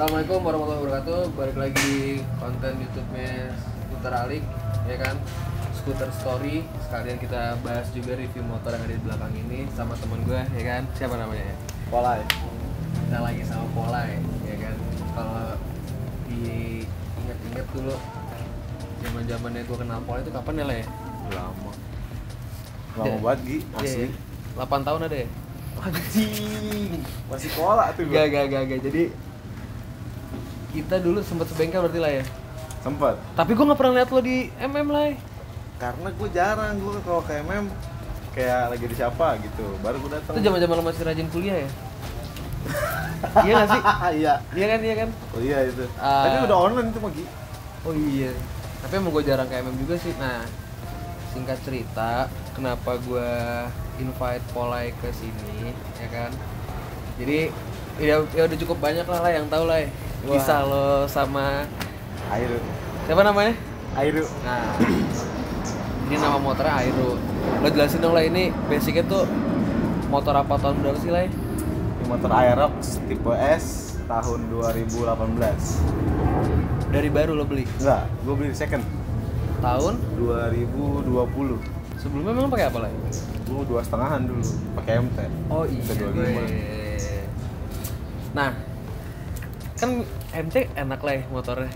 Assalamualaikum warahmatullahi wabarakatuh. Balik lagi di konten YouTube-nya Skuter Alik, ya kan? Skuter Story. Sekalian kita bahas juga review motor yang ada di belakang ini sama teman gue, ya kan? Siapa namanya? Polai. Kita lagi sama Polai, ya kan? Kalau diinget-inget dulu zaman-zamannya gue kenal Polai itu kapan ya, Le? Lama banget, Gi, asli. 8 tahun ada ya? Anjing, masih pola tuh gua. Gak. Jadi kita dulu sempat sebengkel berarti lah ya? Sempet. Tapi gue gak pernah lihat lo di MM lah ya? Karena gue jarang, gue kalau ke MM kayak lagi di siapa gitu, baru gue datang. Itu zaman-zaman lo masih rajin kuliah ya? Iya gak sih? Iya. Iya kan? Oh iya itu. Tapi udah online itu mah, Gi. Oh iya. Tapi emang gue jarang ke MM juga sih. Nah, singkat cerita, kenapa gue invite Polai ke sini, ya kan? Jadi ya udah cukup banyak lah yang tahu lah ya. Kisah lo sama Airu. siapa namanya? Airu. Nah, ini nama motornya Airu. Lo jelasin dong lah, ini basicnya tuh motor apa tahun berapa sih lah? Ini motor Aerox tipe S tahun 2018. Dari baru lo beli? Enggak, gue beli second Tahun? 2020. Sebelumnya memang pakai apa lah? Gue 2,5-an dulu, pakai MT. Oh iya. 25. Nah, kan MT enak lah ya motornya,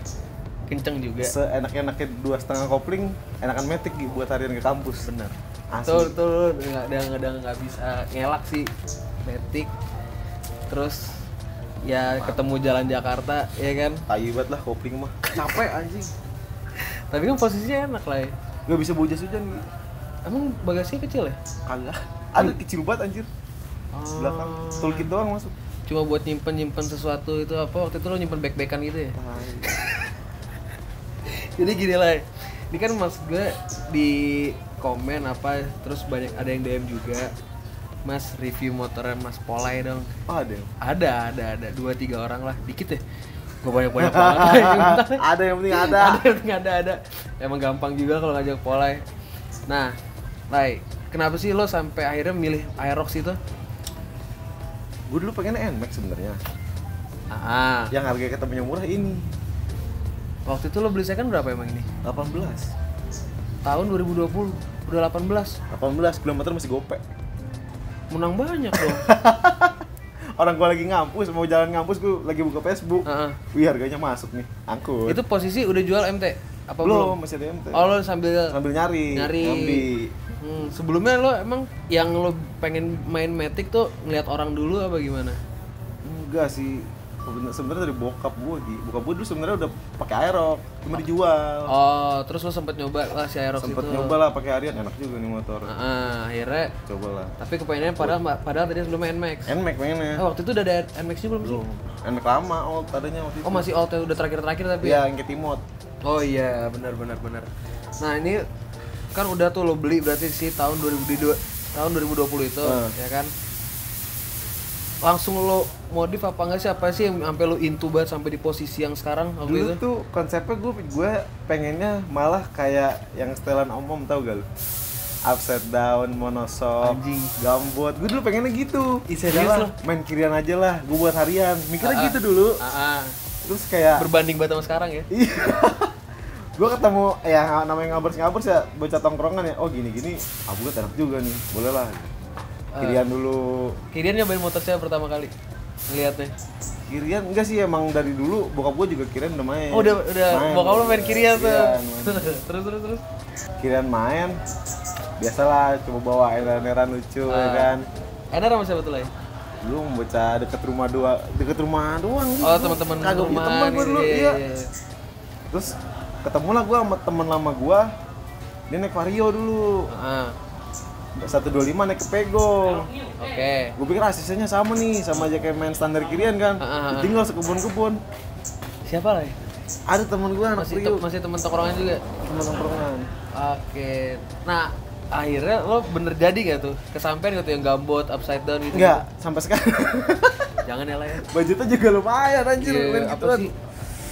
kenceng juga. Seenak-enaknya 2,5 kopling, enakan Matic Gi, buat harian ke kampus. Bener. Asli. Tuh nggak bisa ngelak sih Matic. Terus ya ketemu jalan Jakarta, ya kan? Tai banget lah kopling mah. Capek anjing. Tapi kan posisinya enak lah ya. Gak bisa bawa jas hujan Gi. Emang bagasinya kecil ya? Kagak. Ada kecil banget anjir. Belakang toolkit doang masuk. Cuma buat nyimpen sesuatu itu apa? Waktu itu lo nyimpen back-backan gitu ya? Jadi gini lah, ini kan mas gue di komen apa, terus banyak ada yang DM juga, Mas review motornya Mas Polai dong. Oh, ada. Ada 2-3 orang lah, dikit ya. Gue banyak banget. Ada yang penting ada. Ada. Emang gampang juga kalau ngajak Polai. Nah, Lai, kenapa sih lo sampai akhirnya milih Aerox itu? Gue dulu pengennya NMAX sebenarnya. Yang harga ketemunya murah ini. Waktu itu lo beli second berapa emang ini? 18. Tahun 2020, udah 18. 18 kilometer masih gopek. Menang banyak dong. Orang gua lagi ngampus, mau jalan ngampus, gua lagi buka Facebook. Wih, harganya masuk nih, angkut. Itu posisi udah jual MT? Apa belum? Masih ada MT. Oh, lo sambil nyari. Sebelumnya lo emang yang lo pengen main Matic tuh ngeliat orang dulu apa gimana? Enggak sih. Sebenarnya dari bokap gua, Gi. Bokap gua dulu sebenarnya udah pakai Aerox, cuma dijual. Oh, terus lo sempet nyoba lah si Aerox itu? Sempet nyoba lah pakai harian, enak juga nih motor. Akhirnya cobalah. Tapi kepengennya padahal tadi sebelumnya NMAX. NMAX pengennya. Waktu itu udah ada NMAX juga belum sih? NMAX lama, old adanya waktu itu. Oh, masih old, udah terakhir tapi ya? Iya, yang kayak Timot. Oh iya, benar. Nah, ini kan udah tuh lo beli berarti sih tahun 2020 itu, ya kan? Langsung lo modif apa enggak sih? Apa sih yang sampai lo into banget sampai di posisi yang sekarang waktu dulu itu? Tuh konsepnya gue pengennya malah kayak yang setelan om tau gak lo? Upside down, monoshock, gambot. Gue dulu pengennya gitu. Serius lo? Main kirian aja lah, gue buat harian. Mikirnya gitu dulu. Terus kayak berbanding banget sama sekarang ya? Iya. Gue ketemu ya namanya ngabers ya, bocah tongkrongan ya. Oh gini-gini, buat enak juga nih. Boleh lah. Kirian dulu. Kirian nyobain motor saya pertama kali ngeliatnya? Kirian enggak sih, emang dari dulu bokap gue juga kirian udah main. Oh udah bokap lo main kirian tuh. Terus. Kirian main. Biasalah coba bawa enaran lucu ya kan. Enar sama siapa tuh lah? Dulu bocah deket rumah doang. Oh teman-teman rumah. Teman gue dulu iya. Terus ketemulah gue sama teman lama gue. Dia naik Vario dulu. 125 naik ke Pego. Oke. Gue pikir asisnya sama nih, sama aja kayak main standar kirian kan. Tinggal sekebun-kebun. Siapa lah? Ada teman gue anak Vario. Masih teman tongkrongan juga. Teman tongkrongan. Oke. Nah, akhirnya lo bener jadi gak tuh? Kesampean gitu yang gambot, upside down gitu? Enggak, sampai sekarang. Jangan ya lah ya. Budgetnya juga lumayan anjir, main apa gituan. sih?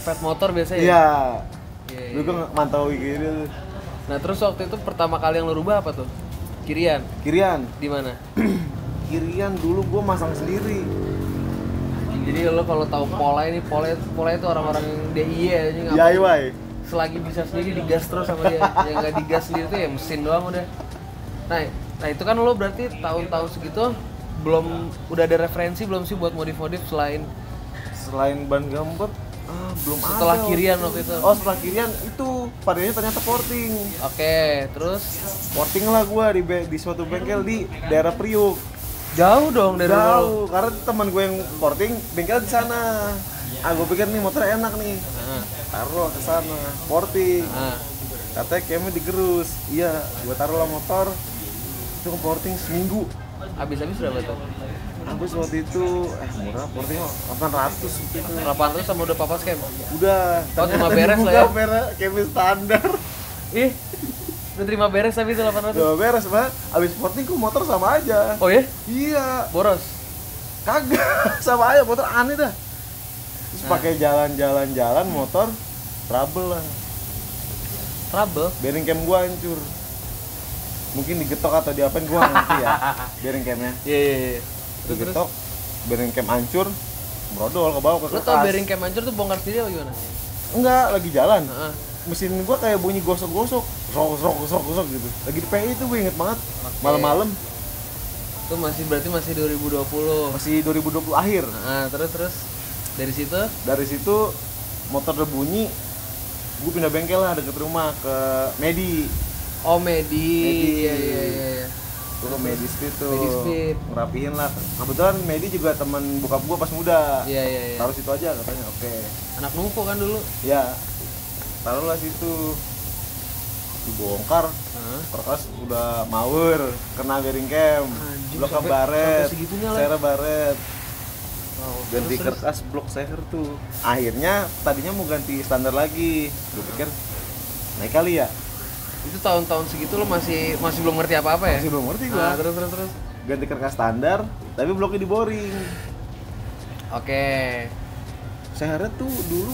Fat motor biasa ya? Iya. Dulu gue mantau gitu. Nah, terus waktu itu pertama kali yang lo rubah apa tuh? Kirian. Kirian. Di mana? Kirian dulu gue masang sendiri. Jadi lo kalau tahu Polai ini, Polai itu orang-orang yang DIY aja nggak DIY. Selagi bisa sendiri digas terus sama dia. Yang nggak digas sendiri tuh ya mesin doang udah. Nah itu kan lo berarti tahun-tahun segitu udah ada referensi belum sih buat modif-modif selain ban gambut? Belum ada. Setelah kirian waktu itu. Oh, setelah kirian itu variannya ternyata porting. Oke, terus Porting lah gua di suatu bengkel di daerah Priuk. jauh dong dari Jauh, karena teman gue yang porting bengkel di sana. Gue pikir nih motor enak nih. Taruh ke sana, porting. Katanya kayaknya digerus. Iya, gua taruh lah motor. Itu ke porting seminggu. Habis berapa tuh? Habis waktu itu murah, porting 800 gitu. 800 sama udah papas cam? Udah. Oh, cuma beres lah ya? Beres, kayak standar. Ih, udah terima beres tapi itu 800? Udah beres, Pak. Abis porting kok motor sama aja. Oh ya? Iya. Boros? Kagak, sama aja, motor aneh dah. Terus pakai jalan motor trouble lah. Trouble? Bearing cam gua hancur. Mungkin digetok atau diapain gua nggak ngerti ya. Bearing camnya. Iya. Digetok, bearing cam hancur, brodol ke bawah ke Lo kertas. tau bearing cam hancur tuh bongkar sendiri apa gimana? Enggak, lagi jalan. Mesin gua kayak bunyi gosok-gosok, gosok gitu. Lagi di PI itu gue inget banget. Malam-malam. Itu berarti masih 2020. Masih 2020 akhir. Terus dari situ motor udah bunyi. Gue pindah bengkel lah deket rumah ke Medi. Oh, Medi. Iya. Gue ke Medi Speed tuh. Medi Speed. Ngerapihin lah. Kebetulan Medi juga teman bokap gue pas muda. Iya. Taruh situ aja katanya. Oke. Anak numpuk kan dulu. Ya. Taruhlah situ. Dibongkar. Kertas udah mawer, kena bearing cam. Blok baret. Sere baret. Ganti kertas blok seher tuh. Akhirnya tadinya mau ganti standar lagi. Gue pikir naik kali ya. Itu tahun-tahun segitu lo masih belum ngerti apa-apa ya? Masih belum ngerti gua. Terus. Ganti kertas standar, tapi bloknya di boring. Oke. Sehernya tuh dulu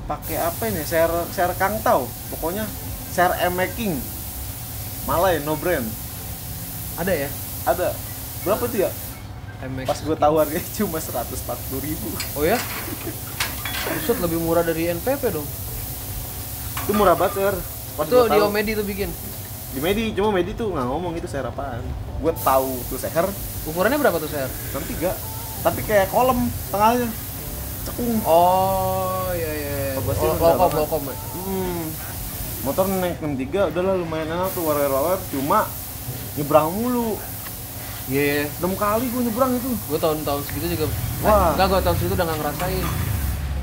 pakai apa ini? Seher Kangtau. Pokoknya seher M-Making. Malay, no brand. Ada ya? Ada. Berapa tuh ya? MX. Pas gue tahu harganya cuma 140.000. Oh ya? Buset, lebih murah dari NPP dong. Itu murah banget, Sir. Pas Itu gua di tahu- Omedi tuh bikin. Di Medi, cuma Medi tuh nggak ngomong itu seher apaan. Gue tahu tuh seher Ukurannya berapa tuh, Ser? 3, tapi kayak kolom tengahnya cekung. Oh, iya. Pasti rendah banget. Lokom ya? Motor naik 63 udahlah lumayan enak tuh, war cuma nyebrang mulu. Iya. 6 kali gue nyebrang itu. Gue tahun-tahun segitu juga. Wah. Enggak, gue tahun segitu udah nggak ngerasain.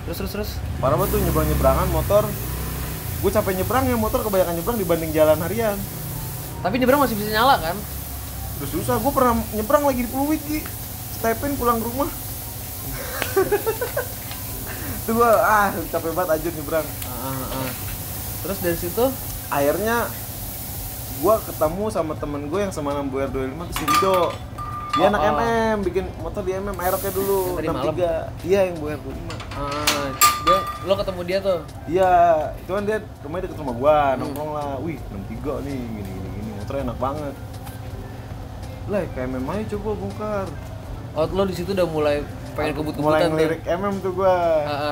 Terus. Parah banget tuh nyebrang-nyebrangan motor. Gue capek nyebrang ya, motor kebanyakan nyebrang dibanding jalan harian. Tapi nyebrang masih bisa nyala kan? Terus susah, gue pernah nyebrang lagi di Pluit Ki. Stepin pulang ke rumah. Tuh gue capek banget aja nyebrang. Terus dari situ Akhirnya gue ketemu sama temen gue yang sama 6BR25 tuh si Rido. Dia anak MM, bikin motor di MM aeroknya dulu. Yang tadi 63. Iya, yang BR25. lo ketemu dia tuh. Iya, itu kan dia rumahnya deket rumah gua, nongkrong lah. Wih, 63 nih, gini. Motornya enak banget. Lah, kayak MM aja coba bongkar. Oh, lo di situ udah mulai pengen Mulai kebut-kebutan tuh. ngelirik MM tuh gua.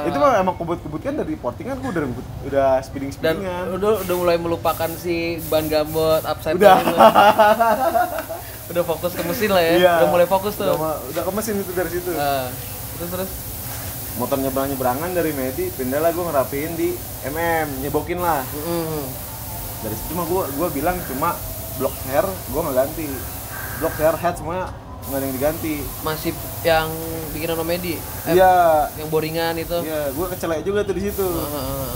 Itu mah emang kebut-kebut kan dari portingan gua udah Dan speeding-speedingan. udah mulai melupakan si ban gambot upside Udah. down itu. Udah fokus ke mesin lah ya. Iya. Udah mulai fokus tuh. Udah ke mesin itu dari situ. Terus. Motor nyebrang-nyebrangan dari Medi, pindah lah gua ngerapiin di MM, nyebokin lah. Dari situ mah gua bilang cuma blok hair gua nggak ganti. Blok hair head semuanya nggak ada yang diganti. Masih yang bikinan Omedi. Iya. Yang boringan itu. Iya, gue kecelek juga tuh di situ.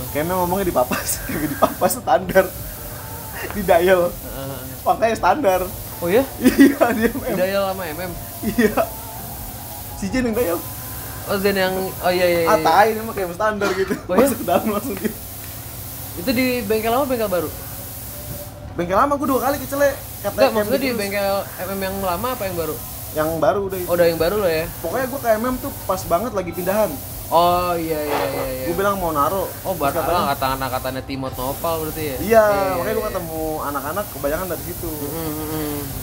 Kayaknya ngomongnya dipapas, kagak dipapas standar. Di dial. Makanya standar. Oh ya? Iya, dia MM. Dial sama MM. Iya. Si Jen yang dial. Oh, Zen yang iya. Tai ini mah kayak standar gitu. Oh, iya? Masuk ke dalam langsung dia. Itu di bengkel lama bengkel baru? Bengkel lama gue 2 kali kecelek. Enggak, maksudnya di bengkel MM yang lama apa yang baru? Yang baru udah itu. Oh, udah yang baru lo ya? Pokoknya gue ke MM tuh pas banget lagi pindahan. Oh, iya. Gue bilang mau naro. Oh, berarti angkatannya Timot Nopal berarti ya? Iya, makanya gue ketemu anak-anak kebanyakan dari situ.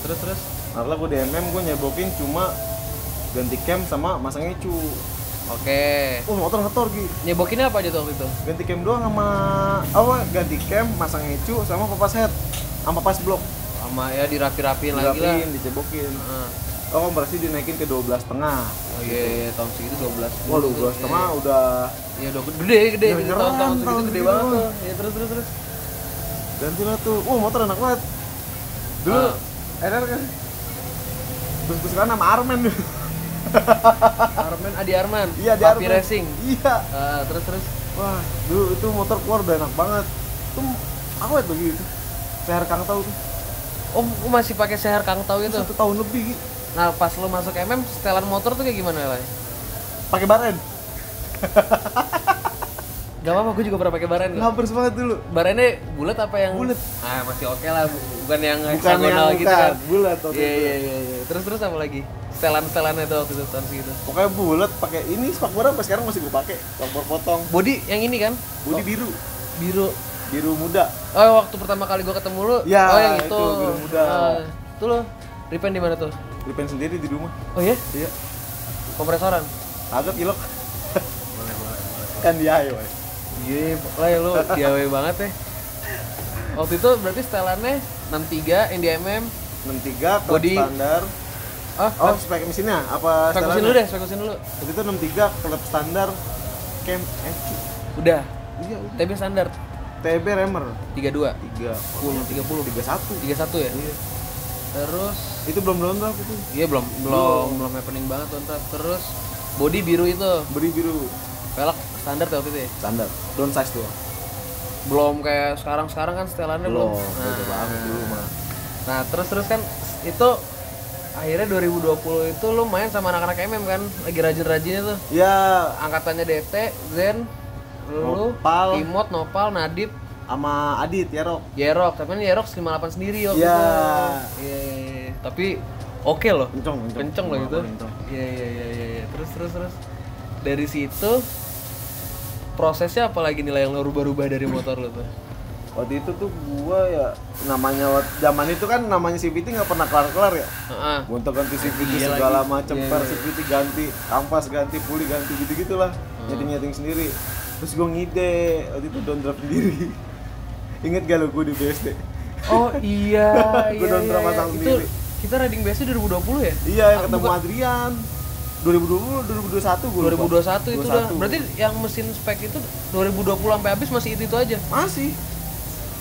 Terus. Nah, gue di MM gue nyebokin cuma ganti cam sama masang ecu. Oke. Motor ngetor gitu. Nyebokinnya apa aja tuh waktu itu? Ganti cam doang sama ganti cam, masang ecu sama papas head, sama papas blok. Sama ya dirapi-rapiin lagi lah. Dicebokin. Kompresi dinaikin ke 12,5. Oh iya, tahun segitu 12. Wah, 12,5 udah. Iya, udah gede. Tahun segitu gede banget tuh. Ya terus. Ganti lah tuh. Motor enak banget. Dulu RR kan. Terus sekarang nama Armen. Adi Arman. Iya, Adi Papi Arman. Racing. Iya. Terus. Wah, dulu itu motor keluar udah enak banget. Itu apa itu gitu? CR Kang Tau tuh. Lu masih pakai CR Kang Tau itu? 1 tahun lebih. Nah, pas lo masuk MM, setelan motor tuh kayak gimana lah? Pakai baren. Gak apa-apa, gue juga pernah pakai baren. Ngapers banget dulu. Barennya bulat apa yang? Bulat. Masih oke lah, bukan yang heksagonal gitu kan? Bulat. Iya. Terus apa lagi? Setelan-setelannya tuh waktu itu tahun segitu. Pokoknya bulat, pakai ini spakbor apa sekarang masih gue pakai. Spakbor potong. Body yang ini kan? Body biru. Biru muda. Oh, waktu pertama kali gue ketemu lu. Ya, yang itu. biru muda. Itu lo repaint di mana tuh? Repaint sendiri di rumah. Oh iya? Iya. Kompresoran? Agak ilok. Boleh. Kan DIY. Iya, lah lu DIY banget ya. Waktu itu berarti setelannya 63 NDMM 63 body standar. Spek mesinnya apa spek mesin dulu deh, spek mesin dulu. Waktu itu 63 klep standar cam FQ. Udah. Iya, TB standar TB Remer 32 31 ya? Iya. Terus itu belum drop itu. Iya, belum happening banget tuh. Terus body biru itu. Body biru. Velg standar tuh waktu itu ya? Standar. Downsize tuh. Belum kayak sekarang kan setelannya belum. Beda banget dulu mah. Nah, terus kan itu akhirnya 2020 itu lu main sama anak-anak MM kan? Lagi rajin-rajinnya tuh. Iya, Angkatannya DT, Zen, lu, Nopal, Timot, Nopal, Nadib sama Adit Yerok, tapi kan Yerok 58 sendiri waktu itu. Iya. Tapi oke loh. Kenceng loh itu. Iya. Terus. Dari situ prosesnya apa lagi nilai yang lo rubah-rubah dari motor lo tuh? Waktu itu tuh gua ya namanya zaman itu kan namanya CVT nggak pernah kelar-kelar ya. Gonta ganti CVT segala macam, CVT ganti, kampas ganti, puli ganti gitu-gitulah. Nyeting sendiri. Terus gua ngide waktu itu downdraft sendiri. Ingat gak lo gua di BSD? Oh iya. Gua downdraft pasang sendiri. Kita riding BSD 2020 ya? Iya, yang ketemu Adrian. 2020, 2021 gue 2021 itu udah. Berarti yang mesin spek itu 2020 sampai habis masih itu aja? Masih.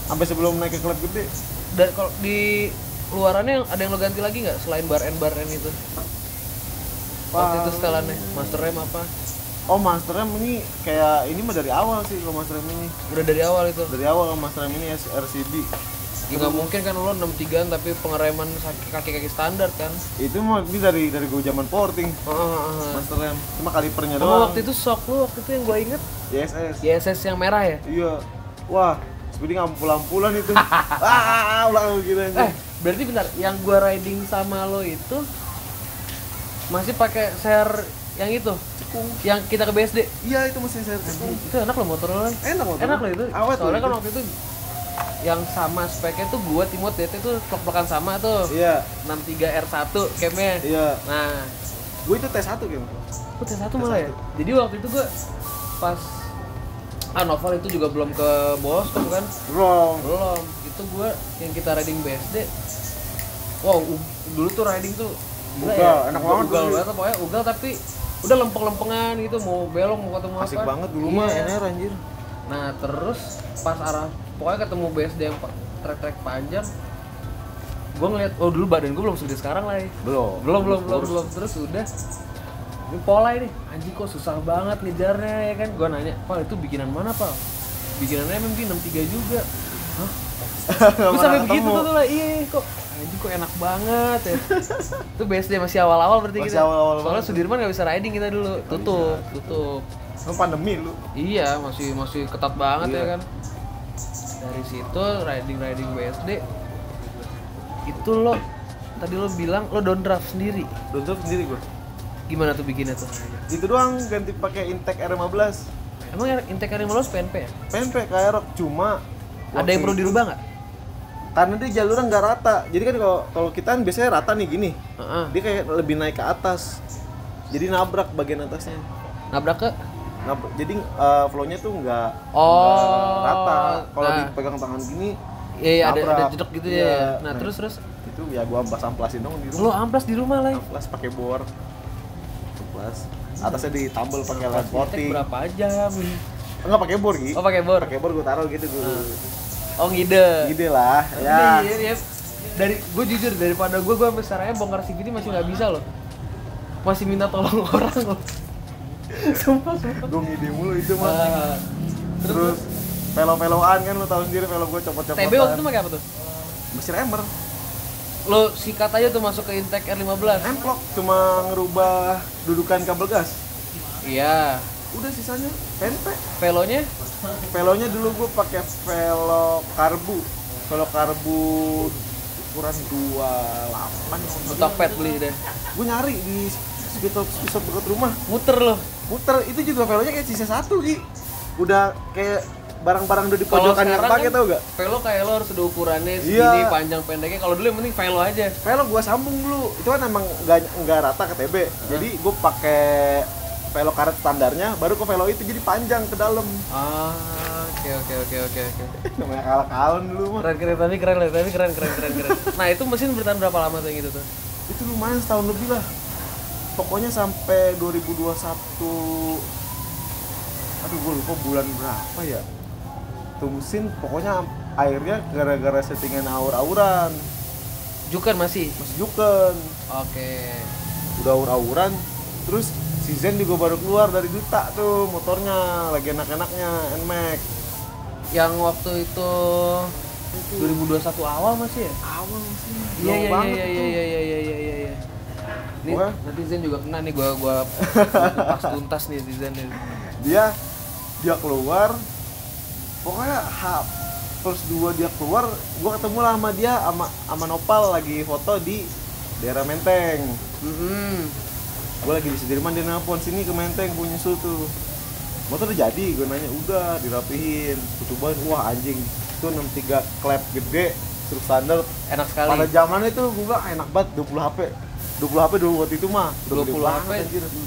Sampai sebelum naik ke klub gede. Dan kalau di luarannya ada yang lo ganti lagi nggak selain bar N itu? Waktu itu setelannya master rem apa? Master rem ini kayak ini mah dari awal sih kalau master rem ini. Udah dari awal itu. Dari awal master rem ini RCB. Ya nggak mungkin kan lo 63-an tapi pengereman kaki-kaki standar kan? Itu mah ini dari gue zaman porting. Master rem. Cuma kalipernya doang. Waktu itu shock lu waktu itu yang gue inget YSS yang merah ya? Iya. Wah, speeding ampul-ampulan itu. Ulang gitu aja. Berarti bentar, yang gue riding sama lo itu masih pakai share yang itu? Yang kita ke BSD? Iya, itu masih share cekung. Itu enak lo motor lo kan? Enak lo itu. Awet soalnya kan waktu itu yang sama speknya tuh gua Timot DT tuh plek-plekan sama tuh. Iya. 63 R1 camnya. Iya. Nah, gua itu T1 game. Gua T1 malah ya. Jadi waktu itu gua pas Noval itu juga belum ke Boston kan? Belum. Itu gua yang kita riding BSD. Wow, dulu tuh riding tuh ugal, enak banget. Ugal banget pokoknya ugal tapi udah lempeng-lempengan gitu, mau belok mau ketemu apa. Asik banget dulu mah NR anjir. Nah, terus pas arah pokoknya ketemu BSD yang trek-trek panjang, gue ngeliat, dulu badan gue belum segede sekarang lah ya. Belum. Terus udah ini pola ini, anjing kok susah banget ngejarnya ya kan. Gue nanya, Pal itu bikinan mana Pal? Bikinannya MMP 63 juga. Hah? Gue sampai begitu tuh lah, iya kok anjing kok enak banget ya. Itu BSD masih awal-awal berarti kita. Soalnya Sudirman gak bisa riding kita dulu, tutup. Pandemi lu. Iya, masih ketat banget ya kan. Dari situ riding BSD itu lo tadi lo bilang lo downdraft sendiri Gua. Gimana tuh bikinnya tuh? Itu doang, ganti pakai Intec R15. Emang Intec R15 PNP ya? PNP kayak rock, cuma ada yang perlu dirubah nggak? Karena dia jalurnya nggak rata. Jadi kan kalau kita kan biasanya rata nih gini. Dia kayak lebih naik ke atas. Jadi nabrak bagian atasnya. Nabrak ke? Jadi flow-nya tuh nggak rata. Kalau dipegang tangan gini, iya ada jedek gitu ya. Nah, terus itu ya gua amplasin dong di rumah. Lo amplas di rumah lah. Amplas pakai bor. Amplas. Atasnya ditambal pakai led coating. Berapa jam? Enggak pakai bor, Gi. Oh, pakai bor. Pakai bor gua taruh gitu dulu. Oh, ngide lah. Ya. Iya. Dari gue jujur daripada gue sampai sekarang bongkar CVT masih nggak bisa loh. Masih minta tolong orang loh. Sumpah. Gue ngide mulu itu mah. Terus velo-veloan kan lo tahu sendiri, velo gue copot-copotan. TB waktu itu pakai apa tuh? Mesin Emmer. Lo sikat aja tuh masuk ke intake R15. Emplok cuma ngerubah dudukan kabel gas. Iya. Udah sisanya PNP. Velonya dulu gue pakai velo karbu ukuran 28. Tokped beli deh. Gue nyari di sekitar dekat rumah. Muter itu juga velonya kayak sisa satu, Gi. Udah kayak barang-barang udah di pojokan yang pakai, tau gak? Velo kayak lo harus ada ukurannya segini, panjang pendeknya. Kalau dulu yang penting velo aja. Velo gua sambung dulu. Itu kan emang enggak rata ke TB. Jadi gua pakai velo karet standarnya, baru ke velo itu jadi panjang ke dalam. Oke. Namanya kalah-kalan dulu mah. Keren. Nah, itu mesin bertahan berapa lama tuh yang gitu tuh? Itu lumayan setahun lebih lah. Pokoknya sampai 2021. Aduh, gue lupa bulan berapa ya. Tuh mesin pokoknya airnya gara-gara settingan aur-auran. Juken masih juken. Oke. Udah aur-auran. Terus si Zen juga baru keluar dari Duta tuh motornya, lagi enak-enaknya NMAX. Yang waktu itu 2021 awal masih ya? Awal sih. Iya. Nih, nanti Zen juga kena nih, gua pas tuntas nih di Zen nih. Dia keluar. Pokoknya plus 2 dia keluar, gua ketemu lah sama dia sama Nopal lagi foto di daerah Menteng. Gua lagi di Sudirman, dia nelpon sini ke Menteng, gua nyusul tuh. Motor udah jadi, gua nanya, udah dirapihin, tutupan, wah anjing, itu 63 klep gede, struk standar, enak sekali. Pada zaman itu gua bilang enak banget, 20 HP dulu waktu itu mah. 20 HP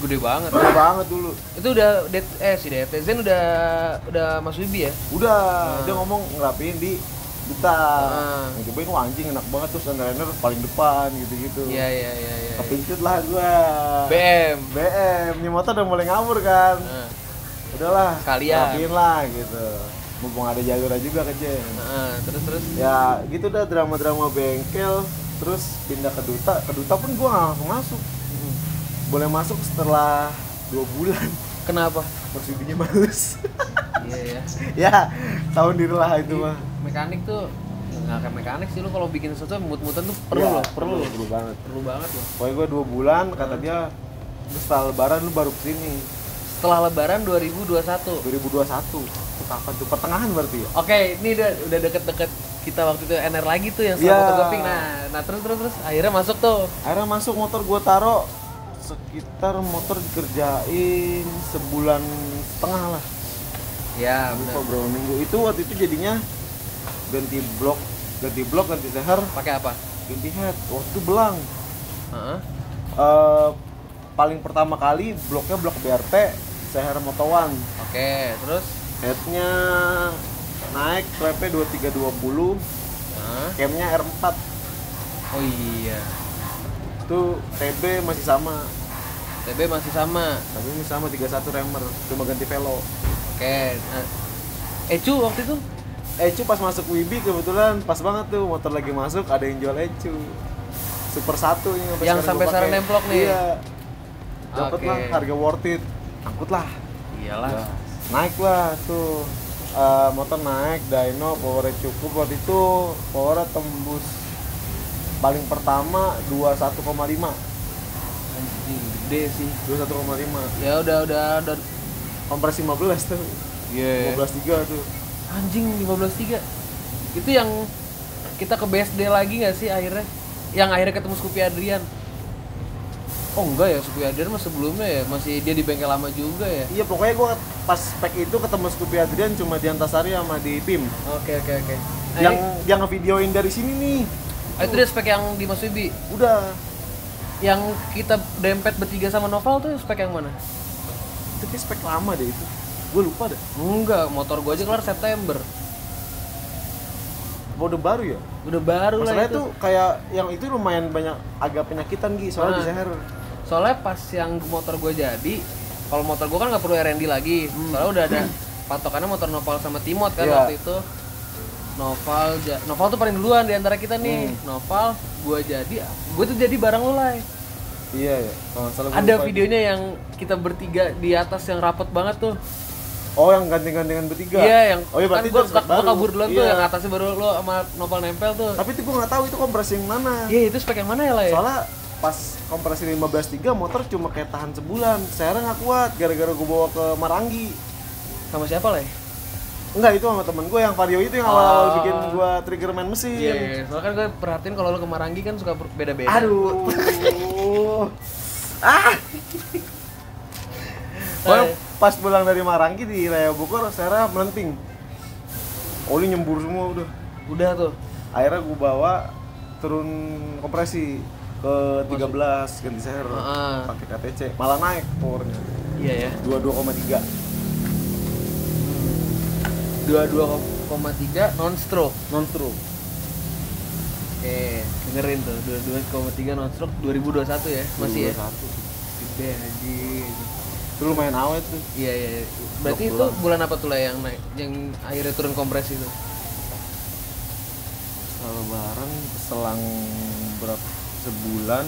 gede banget. Gede banget dulu. Itu udah si Zen udah masuk IBI ya? Udah, dia ngomong ngerapiin di Duta. Nyobain, wah anjing enak banget, terus underliner paling depan gitu-gitu. Iya. Kepincut lah gua. BM, ini motor udah mulai ngawur kan. Udahlah, sekalian lah gitu. Mumpung ada jalurnya juga kecil. Terus. Ya gitu dah, drama-drama bengkel. Terus pindah ke Duta pun gua nggak langsung masuk. Boleh masuk setelah 2 bulan. Kenapa? Persibinya males. Iya. Ya, tahun diri lah itu mah. Mekanik tuh nggak kayak mekanik sih, lu kalau bikin sesuatu mut-mutan tuh perlu banget loh. Pokoknya gua 2 bulan, kata dia setelah lebaran lu baru kesini. Setelah lebaran 2021. Itu kapan tuh? Pertengahan berarti ya? Oke, ini udah deket-deket kita waktu itu NR lagi tuh yang sama fotogaping. Nah terus akhirnya masuk motor gua taruh sekitar motor dikerjain sebulan setengah lah. Ya, benar. Berapa minggu itu waktu itu jadinya ganti blok, ganti seher. Pakai apa? Ganti head. Waktu itu belang. Paling pertama kali bloknya blok BRT, seher Moto1. Oke, terus headnya naik klepnya 2320, camnya R4. Oh iya. Itu TB masih sama. TB masih sama 31 remer, cuma ganti velo. Oke. Ecu waktu itu? Ecu pas masuk Wibi kebetulan pas banget tuh, motor lagi masuk ada yang jual Ecu. Super 1 yang sampai sekarang nemplok nih. Iya. Dapet lah, harga worth it. Angkut lah. Iyalah. Ya. Naik lah tuh. Motor naik, dyno, powernya cukup. Waktu itu powernya tembus paling pertama 21,5. Anjing, gede sih. 21,5. Ya udah kompres 15 tuh. Iya. 15.3 tuh. Anjing 15.3. Itu yang kita ke BSD lagi enggak sih akhirnya? Yang akhirnya ketemu Scoopy Adrian. Oh enggak ya, Scoopy Adrian mas sebelumnya ya, masih dia di bengkel lama juga ya. Iya, pokoknya gua pas spek itu ketemu Scoopy Adrian cuma di Antasari sama di PIM. Oke. Yang dia ngevideoin dari sini nih. Itu dia spek yang di Mas Wibi? Udah. Yang kita dempet bertiga sama Noval tuh spek yang mana? Itu kayak spek lama deh itu. Gue lupa deh. Enggak, motor gue aja kelar September. Udah baru ya? Udah baru lah itu. Masalahnya tuh kayak yang itu lumayan banyak agak penyakitan Gi, soalnya di seher. Soalnya pas yang motor gue jadi, kalau motor gue kan nggak perlu R&D lagi. Soalnya udah ada patokannya motor Noval sama Timot kan waktu itu. Noval tuh paling duluan di antara kita nih. Noval, gue tuh jadi bareng lu lah. Iya ya. Ada videonya yang kita bertiga di atas yang rapet banget tuh. Oh, yang ganting-gantingan bertiga? Iya, yang kan gue kabur duluan tuh, yang atasnya baru lo sama Noval nempel tuh. Tapi itu gue nggak tahu itu kompresi yang mana. Iya, itu spek yang mana ya lah ya? Soalnya pas kompresi 15.3 motor cuma kayak tahan sebulan. Sekarang nggak kuat gara-gara gue bawa ke Marangi. Sama siapa lah ya? Enggak, itu sama temen gue yang Vario itu yang awal-awal bikin gue trigger main mesin. Iya, soalnya kan gue perhatiin kalau lo ke Marangi kan suka beda-beda. Aduh. Pas pulang dari Marangi di Raya Bogor, Sarah melenting. Oli nyembur semua udah. Udah tuh. Akhirnya gue bawa turun kompresi ke 13 ganti seher. Pakai KTC, malah naik powernya. Iya ya. 22,3. 22,3 non-stroke. Oke, dengerin tuh 22,3 non-stroke 2021 ya, masih 2021. Ya. Gede anjing. Itu lumayan awet tuh. Iya. Berarti itu bulan apa tuh lah yang naik, yang akhirnya turun kompresi itu? Lebaran selang berapa sebulan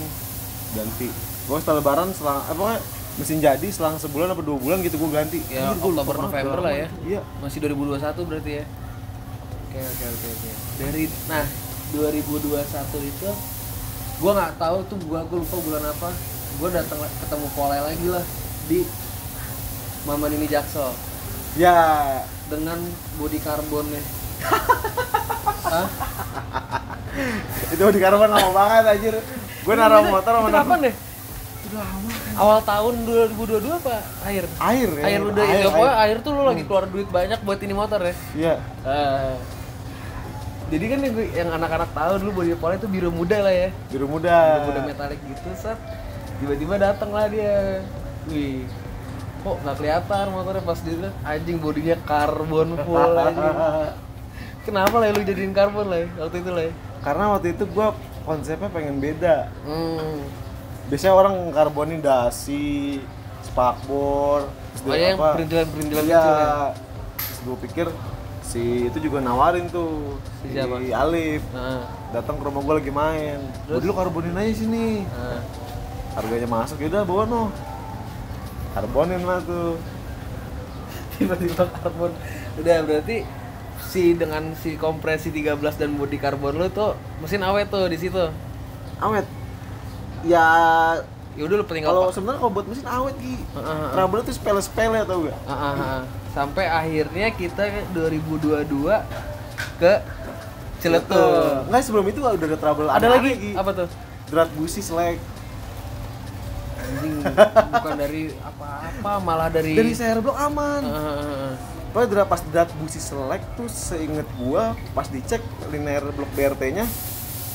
ganti. Gua setelah Lebaran selang pokoknya mesin jadi selang sebulan apa 2 bulan gitu gue ganti. Ya, Oktober November lah ya. Iya. Masih 2021 berarti ya. Oke. Dari 2021 itu gue nggak tahu tuh, gue lupa bulan apa. Gue datang ketemu Polai lagi lah di Mama Nini Jaksel. Ya, dengan body karbonnya. Hah? Itu body karbon lama banget anjir. Gue naruh motor sama kapan deh? Udah lama kan. Awal tahun 2022 apa akhir? Akhir udah ya. Pokoknya akhir tuh lu lagi keluar duit banyak buat ini motor ya. Iya. Jadi kan yang anak-anak tahu dulu body Polai itu biru muda lah ya. Biru muda metalik gitu, set. Tiba-tiba datang lah dia. Wih. Kok nggak kelihatan motornya pas dilihat, anjing bodinya karbon full anjing. Kenapa lah lu jadiin karbon lah waktu itu lah? Karena waktu itu gua konsepnya pengen beda. Biasanya orang karbonin dasi, spakbor, yang perintilan-perintilan kecil ya. Terus gue pikir si itu juga nawarin tuh si Alif. Datang ke rumah gue lagi main. Terus dulu karbonin aja sini. Harganya masuk, yaudah bawa no. Karbonin lah tuh. Tiba-tiba karbon. Udah berarti dengan kompresi 13 dan bodi karbon lu tuh mesin awet tuh di situ. Awet. Ya udah lu tinggal kalau sebenarnya kalau buat mesin awet Ki. Trouble itu sepele-sepele tau gak? Sampai akhirnya kita 2022 ke Ciletuh. Enggak, sebelum itu udah ada trouble. Ada lagi Ki. Apa tuh? Drat busi selek. Anjing, bukan dari apa-apa, malah dari seher blok aman. Pokoknya pas drat busi selek tuh seinget gua pas dicek linear blok BRT-nya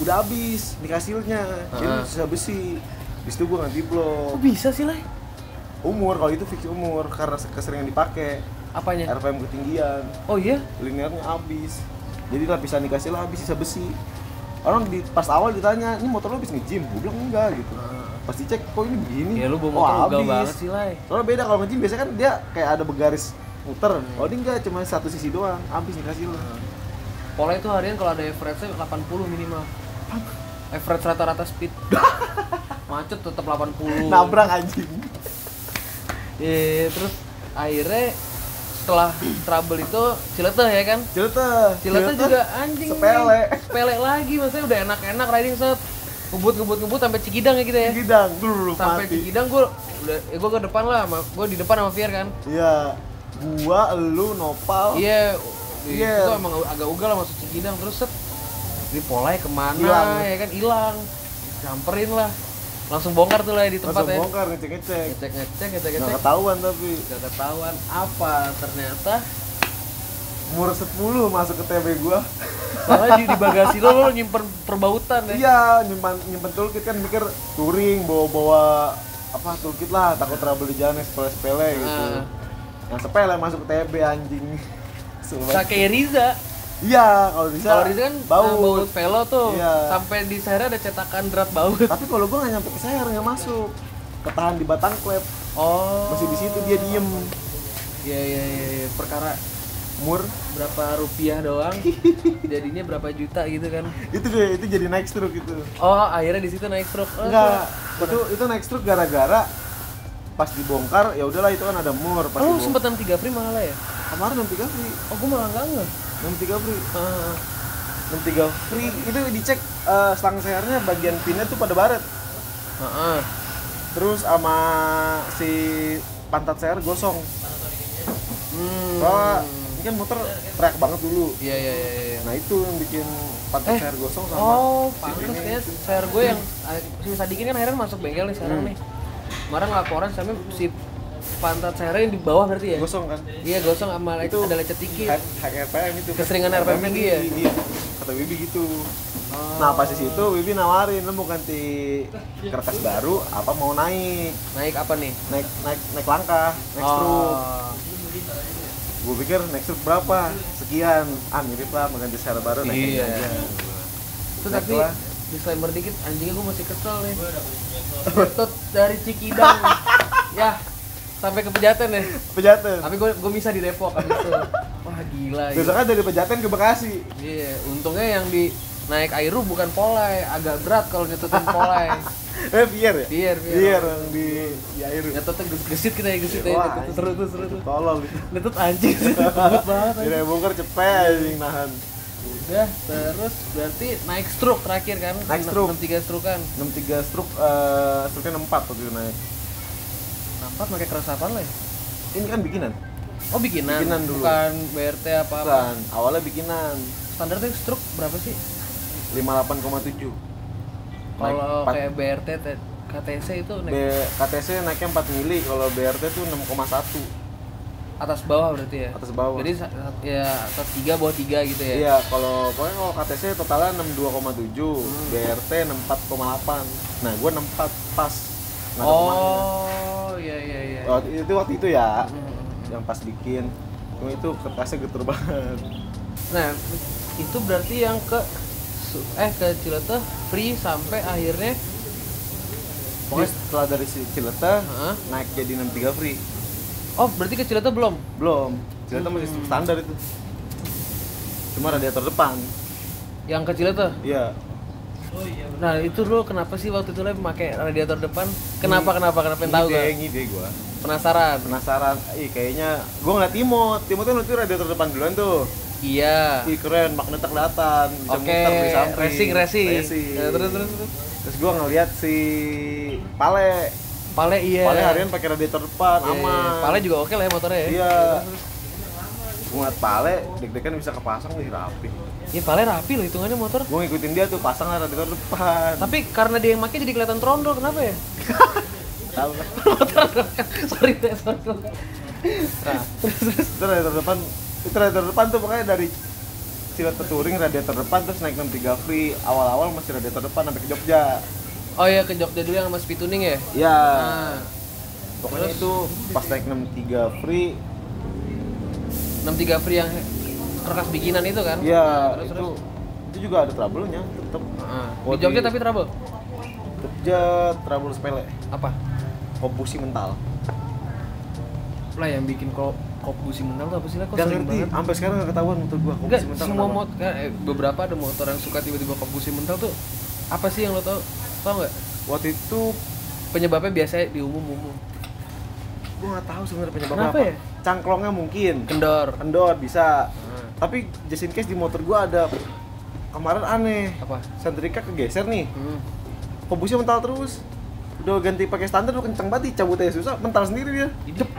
udah habis dikasihnya. Jadi sisa besi. Di situ gua ganti blok. Kok bisa sih lah? Umur, kalau itu fix umur karena keseringan dipakai. Apanya? RPM ketinggian. Oh iya? Linearnya habis. Jadi lapisan dikasih lah habis sisa besi. Orang pas awal ditanya, "Ini motor lo habis nge-gym?" Gua bilang enggak gitu. Pas dicek, kok ini begini? Ya lu bawa motor ugal banget sih lah. Soalnya beda kalau nge-gym biasanya kan dia kayak ada begaris muter. Oh ini enggak, cuma satu sisi doang, habis dikasih lo. Pola itu harian kalau ada average-nya 80 minimal. Average rata-rata speed. Macet tetap 80. Nabrak anjing. Terus akhirnya setelah trouble itu Ciletuh ya kan? Ciletuh juga anjing. Sepele lagi, maksudnya udah enak-enak riding set. Ngebut sampai Cikidang ya kita ya. Cikidang dulu sampai mati. Cikidang gue ke depan lah, gue di depan sama Fier kan. Iya. Gua, lu, Nopal. Iya. Itu emang agak ugal lah masuk Cikidang, terus set. Ini Polai kemana ya kan, hilang. Samperin lah. Langsung bongkar tuh lah di tempat ya. Langsung bongkar, ngecek. Ngecek. Nggak ketahuan tapi. Nggak ketahuan apa ternyata umur 10 masuk ke TB gua. Soalnya di bagasi lo nyimpen perbautan ya. Iya, nyimpen toolkit kan, mikir touring bawa apa toolkit lah, takut trouble di jalan yang sepele-sepele gitu. Yang sepele masuk ke TB anjing. Kayak Riza. Iya, kalau Riza kan baut velo tuh. Iya. Sampai di saya ada cetakan drat baut. Tapi kalau gua nggak nyampe ke saya nggak masuk. Ketahan di batang klep. Oh. Masih di situ dia diem. Iya. Perkara Umur berapa rupiah doang, jadinya berapa juta gitu kan. itu jadi naik stroke itu. Oh, akhirnya di situ naik stroke. Enggak, itu naik stroke gara-gara pas dibongkar, ya udahlah itu kan ada mur pas lu sempet 63 free malah ya? Kemarin 63 free. Oh, gua malah enggak. 63 free. 63 free itu dicek stang sehernya bagian pinnya tuh pada baret. Terus sama si pantat seher gosong. Soalnya ini kan motor track banget dulu. Iya. Nah itu yang bikin pantat seher gosong sama. Oh, pantas kayaknya seher gue yang si Sadikin kan akhirnya masuk bengkel nih sekarang nih. Kemarin laporan sampai si pantat sehernya yang di bawah berarti ya? Gosong kan? Iya, gosong sama itu ada lecet dikit. High RPM itu. Keseringan RPM tinggi ya? Iya. Kata Wibi gitu. Nah pas di situ Wibi nawarin, lu mau ganti kertas baru apa mau naik? Naik apa nih? Naik langkah, naik stroke. Gue pikir next stroke berapa? Sekian. Mirip lah mau ganti seher baru naik aja. Itu tapi disclaimer dikit, anjingnya gue masih kesel nih. Ketut dari Cikidang. Ya, sampai ke Pejaten ya. Pejaten. Tapi gue bisa di Depok abis itu. Wah gila. Biasanya dari Pejaten ke Bekasi. Iya, untungnya yang di naik Airu bukan Polai, agak berat kalau nyetutin Polai. Biar ya? Biar yang di Airu. Nyetutnya gesit kita ya, gesit ya. Seru tuh. Tolol gitu. Nyetut anjing sih, ngebut banget. Kira bongkar cepet anjing nahan. Udah, terus berarti naik stroke terakhir kan? Naik stroke. 63 stroke kan? 63 stroke, stroke-nya 64 waktu itu naik. 64 pakai keras apaan lah ya? Ini kan bikinan. Oh bikinan? Bikinan dulu. Bukan BRT apa-apa? Bukan, awalnya bikinan. Standarnya stroke berapa sih? 58,7. Kalau kayak BRT, KTC itu naik? KTC naiknya 4 mili, kalau BRT tuh 6,1. Atas bawah berarti ya? Atas bawah. Jadi ya atas 3, bawah 3 gitu ya? Iya, kalau KTC totalnya 62,7, BRT 64,8. Nah, gua 64 pas. Oh, iya. Waktu itu ya, yang pas bikin. Cuma itu kertasnya geter banget. Nah, itu berarti yang ke Cileteh free sampai akhirnya pokoknya setelah dari Cileteh naik jadi 63 free. Oh, berarti ke Cileteh belum? Belum. Cileteh masih standar itu. Cuma radiator depan. Yang ke Cileteh? Iya. Nah, itu dulu kenapa sih waktu itu lo pakai radiator depan? Kenapa yang tahu kan? Ngide gua. Penasaran. Kayaknya gua ngeliat Timot kan itu radiator depan duluan tuh. Iya. Keren, magnet kelihatan, bisa muter di samping. Racing. Ya, terus gua ngeliat si Pale iya. Pale harian pakai radiator depan, aman. Pale juga oke lah ya motornya ya. Iya. Gua ngeliat Pale, deg-degan bisa kepasang nih rapi. Iya, Pale rapi loh hitungannya motor. Gua ngikutin dia tuh, pasang radiator depan. Tapi karena dia yang pakai jadi kelihatan trondol, kenapa ya? Tahu kan? Sorry. Nah, itu radiator depan tuh pokoknya dari Cileteh Touring radiator depan terus naik 63 free. Awal-awal masih radiator depan sampai ke Jogja. Oh iya, ke Jogja dulu yang sama speed tuning ya? Iya. Pokoknya terus, itu pas naik 63 free yang kertas bikinan itu kan? Iya, itu juga ada trouble-nya tetep. Di Jogja tapi trouble? Jogja trouble sepele. Apa? Kombusi mental. Lah yang bikin kombusi mental tuh apa sih lah? Kok gak sering ngerti, banget? sampai sekarang gak ketahuan motor gua kombusi mental. Semua motor, beberapa ada motor yang suka tiba-tiba kombusi mental tuh apa sih yang lo tau nggak? Waktu itu penyebabnya biasanya di umum. Gua nggak tahu sebenarnya penyebabnya apa. Ya? Cangklongnya mungkin. Kendor bisa. Tapi just in case di motor gua ada kemarin aneh. Apa? Sentrika kegeser nih. Kombusi mental terus. Udah ganti pakai standar udah kenceng banget, cabutnya susah, mental sendiri dia. Jep.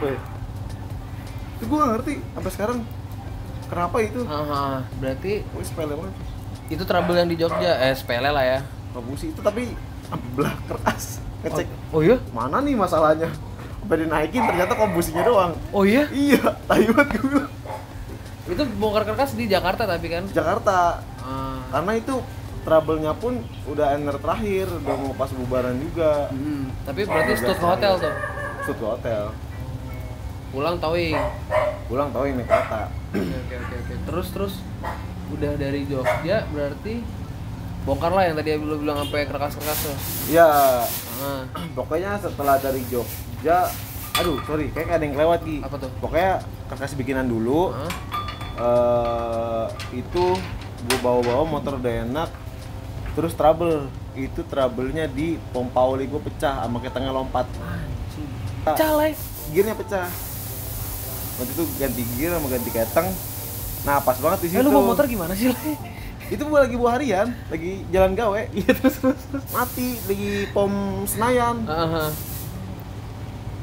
Itu gua nggak ngerti sampai sekarang kenapa itu. Berarti sepele banget. Itu trouble yang di Jogja, sepele lah ya. Kombusi itu tapi belah keras ngecek. Oh iya? Mana nih masalahnya? Sampai dinaikin ternyata kombusinya doang. Oh iya? Iya, tai banget gue. Itu bongkar kerkas di Jakarta tapi kan? Jakarta. Karena itu trouble-nya pun udah ender terakhir, udah mau pas bubaran juga. Tapi berarti stut ke hotel tuh? Stut ke hotel. Pulang towing naik kereta. Oke. Terus udah dari Jogja berarti bongkar lah yang tadi lu bilang sampai kerkas-kerkas tuh. Iya. Pokoknya setelah dari Jogja, aduh sorry, kayak ada yang kelewat Ki. Apa tuh? Pokoknya kerkas bikinan dulu. Itu gue bawa motor udah enak. Terus trouble-nya di pompa oli gue pecah sama ketengnya lompat. Pecah lah. Gearnya pecah. Waktu itu ganti gear sama ganti keteng. Nah pas banget di situ. Lu bawa motor gimana sih? Itu gue lagi bawa harian, lagi jalan gawe. Iya terus. Mati lagi pom Senayan.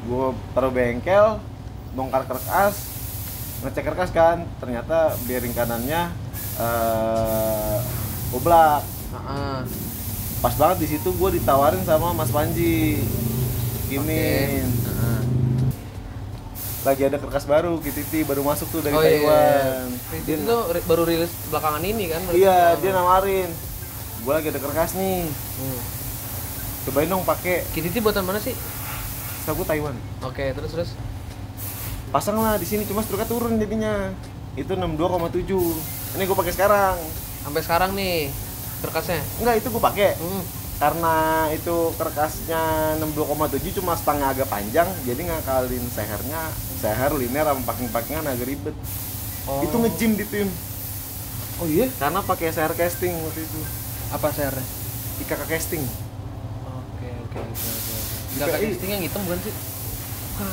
Gue taruh bengkel, bongkar kerkas, ngecek kerkas kan, ternyata bearing kanannya oblak. Pas banget di situ gue ditawarin sama Mas Panji, Kimin. Lagi ada kerkas baru, GTT baru masuk tuh dari Taiwan. Dia itu baru rilis belakangan ini kan? Iya, dia nawarin. Gue lagi ada kerkas nih. Cobain dong pakai. GTT buatan mana sih? Saku Taiwan. Oke, terus. Pasang lah di sini, cuma struknya turun jadinya. Itu 62,7. Ini gue pakai sekarang. Sampai sekarang nih kerkasnya? Enggak, itu gue pakai. Karena itu kerkasnya 62,7 cuma stangnya agak panjang, jadi ngakalin seher, liner sama packing-packingan agak ribet. Itu nge-gym di tim. Oh iya? Karena pakai seher casting waktu itu. Apa sehernya? IKK casting. Oke. IKK casting yang hitam bukan sih? Bukan.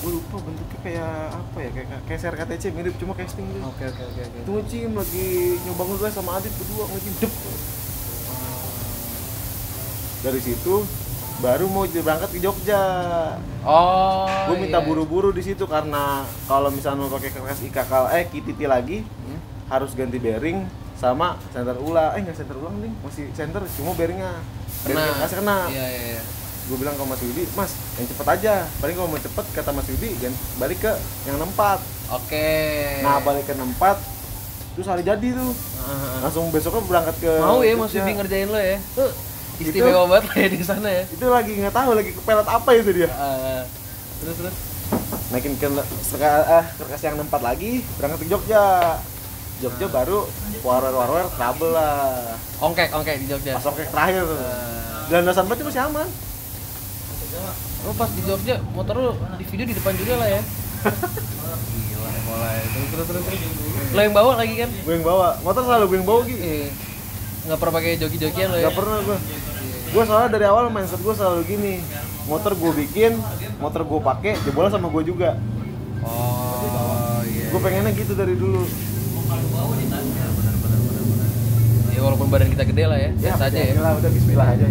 Gue lupa bentuknya kayak apa ya, kayak seher KTC mirip cuma casting gitu. Oke. Itu nge-gym lagi nyoba gue sama Adit berdua nge-gym dep. Dari situ baru mau berangkat ke Jogja. Gue minta buru-buru di situ karena kalau misalnya mau pakai kerkas KTT lagi harus ganti bearing sama senter ulang. Nggak senter ulang nih, masih senter cuma bearingnya kena. Iya. Gue bilang ke Mas Yudi, Mas yang cepet aja. Paling kalau mau cepet kata Mas Yudi balik ke yang 64. Oke. Nah balik ke 64 terus hari jadi tuh. Langsung besoknya berangkat ke mau ya Mas Yudi ngerjain lo ya. Istimewa banget lah ya di sana ya. Itu lagi nggak tahu lagi kepelet apa itu dia. Terus naikin ke kerkas yang 64 lagi, berangkat ke Jogja baru war trouble lah. Ongkek di Jogja. Pas ongkek terakhir tuh. Landasan banget masih aman. Oh pas di Jogja motor lu di video di depan juga lah ya. Gila mulai. Terus. Lo yang bawa lagi kan? Gue yang bawa. Motor selalu gue yang bawa Gi. Nggak pernah pakai joki-jokian lo ya? Nggak pernah gue soalnya dari awal mindset gue selalu gini, motor gue bikin, motor gue pakai, jebolan sama gue juga. Gue pengennya gitu dari dulu. Ya walaupun badan kita gede lah ya, biasa aja ya. Udah bismillah aja.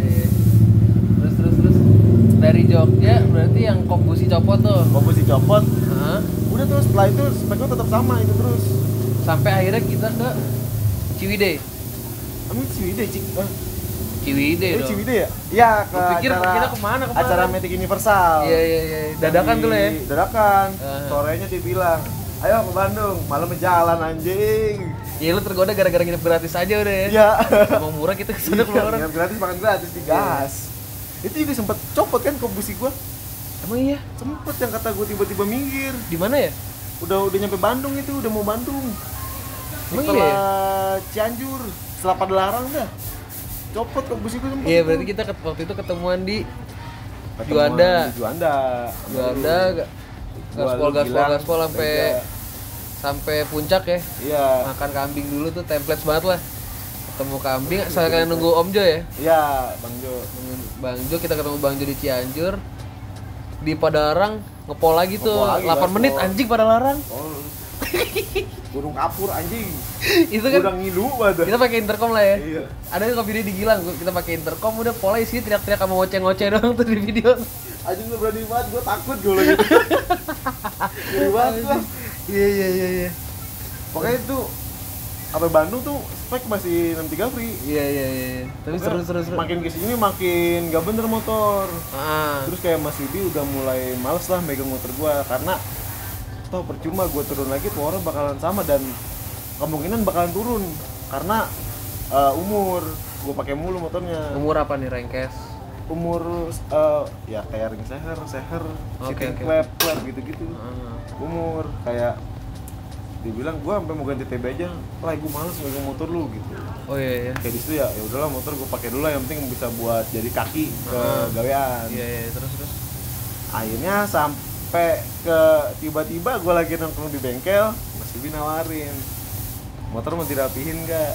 Terus dari Jogja berarti yang kombusi copot tuh. Kombusi copot. Udah terus setelah itu speknya tetap sama itu terus. Sampai akhirnya kita ke Ciwidey. Ciwidey, Ciwidey dong. Ciwidey ya? Iya, ke kita kemana? Acara Matic Universal. Iya. Dadakan tuh ya? Dadakan. Sorenya dia bilang, ayo ke Bandung, malam jalan anjing. Iya lu tergoda gara-gara nginep gratis aja udah ya? Iya. Emang murah kita kesana keluar orang. Nginep gratis, makan gratis, digas. Itu juga sempet copot kan kombusi gua. Emang iya? Sempet yang kata gua tiba-tiba minggir. Di mana ya? Udah nyampe Bandung itu, udah mau Bandung. Emang setelah iya? Cianjur, setelah Padalarang dah. Copot kombusi gua sempet. Iya, berarti kita waktu itu ketemuan di Juanda. Gaspol sampai puncak ya. Iya. Makan kambing dulu tuh template banget lah. Ketemu kambing, saya kalian nunggu Om Jo ya? Iya, Bang Jo. Kita ketemu Bang Jo di Cianjur. Di Padalarang ngepol lagi tuh. 8 menit anjing Padalarang. Gunung Kapur anjing. Itu kan udah ngilu banget. Kita pakai intercom lah ya. Iya. Ada kok video di Gilang, kita pakai intercom udah pola isi teriak-teriak sama ngoceh-ngoceh doang tuh di video. Anjing lu berani banget, gua takut gua lagi. Ngeri banget lah. Iya. Pokoknya itu sampai Bandung tuh spek masih 63 free. Iya. Tapi seru. Makin kesini makin gak bener motor. Terus kayak Mas Yudi udah mulai males lah megang motor gua karena toh percuma gue turun lagi powernya bakalan sama dan kemungkinan bakalan turun karena umur gue pakai mulu motornya. Umur apa nih Rengkes? Umur ya kayak ring seher, sitting clap gitu-gitu. Umur kayak dibilang gue sampai mau ganti TB aja, lah gue males megang motor lu gitu. Oh iya. Kayak di situ ya udahlah motor gue pakai dulu lah, yang penting bisa buat jadi kaki ke gawean. Iya terus. Akhirnya sampai ke tiba-tiba gue lagi nongkrong di bengkel, Mas Bibi nawarin motor mau dirapihin nggak?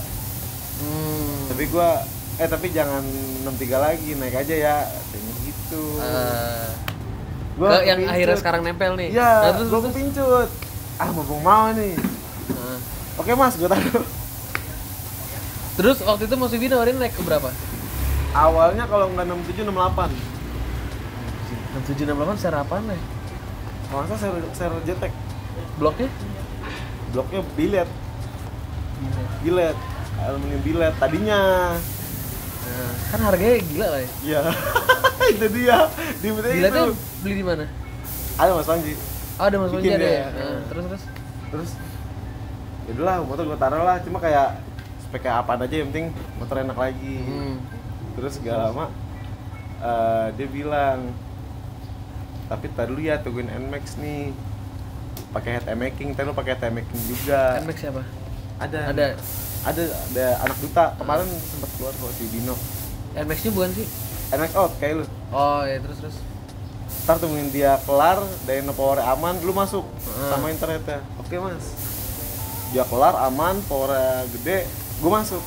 Tapi gue tapi jangan 63 lagi, naik aja ya katanya gitu. Gua yang akhirnya sekarang nempel nih. Iya, gue kepincut. Mumpung mau nih. Oke mas, gue taruh. Terus waktu itu Mas Bibi nawarin naik ke berapa? Awalnya kalau nggak 67, 68. 67, 68 share apaan nih? Masa share jetek. Bloknya bilet, aluminium bilet tadinya. Kan harganya gila lah ya. Iya. Itu dia. Biletnya beli di mana? Ada Mas Panji. Ada Mas Panji ada ya. Terus ya udahlah motor gue taruh lah, cuma kayak spek apaan aja yang penting motor enak lagi. Terus gak lama dia bilang, tapi tadi dulu ya tungguin NMAX nih, pakai head making, tadi lu pakai head making juga. NMAX siapa? Ada anak duta kemarin sempat keluar kok si Dino. NMAX-nya bukan sih? NMAX out kayak lu. Oh ya terus. Ntar tungguin dia kelar, dyno power aman, lu masuk sama internetnya. Oke mas. Dia kelar aman, power gede, gue masuk.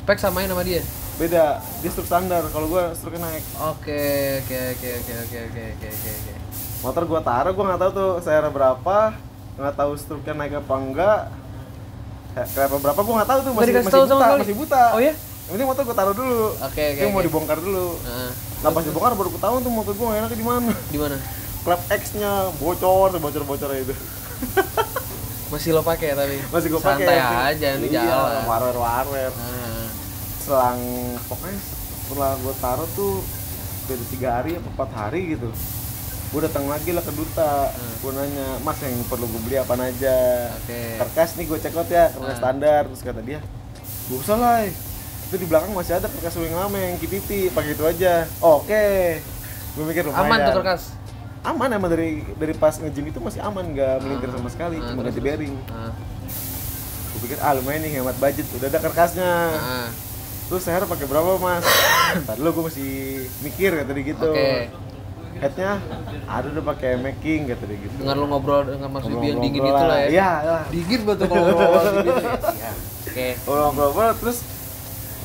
Spek samain sama dia? Beda, dia struk standar, kalau gue struknya naik. Oke. Motor gue taruh, gue nggak tahu tuh saya berapa, nggak tahu struknya naik apa enggak. Kayak berapa gue nggak tahu tuh, masih buta. Oh ya? Yang penting motor gue taruh dulu. Oke. Mau dibongkar dulu. Nah pas dibongkar baru ketahuan tuh motor gue nggak enaknya di mana. Di mana? Klep X-nya bocor itu. Masih lo pakai tapi? Masih gue pakai. Santai aja ini jalan. Warer. Selang pokoknya setelah gue taruh tuh dari 3 hari atau 4 hari gitu, gue datang lagi lah ke duta. Gue nanya, mas yang perlu gue beli apa aja? Kerkas nih gue check out ya, kerkas standar. Terus kata dia, gak usah lah, itu di belakang masih ada kerkas wing lama yang KTT, pakai itu aja. Oke. Gue mikir lumayan aman tuh kerkas? Aman, emang dari pas nge-gym itu masih aman, gak melintir sama sekali, cuma ganti bearing. Gue pikir lumayan nih, hemat budget, udah ada kerkasnya. Terus seher pakai berapa mas? Tadi lo gue masih mikir kata dia gitu. Headnya udah pakai making kata dia gitu. Dengar lo ngobrol dengan Mas Bibi yang dingin itu lah ya? Iya. Dingin betul kalau ngobrol gitu ya? Oke. Ngobrol terus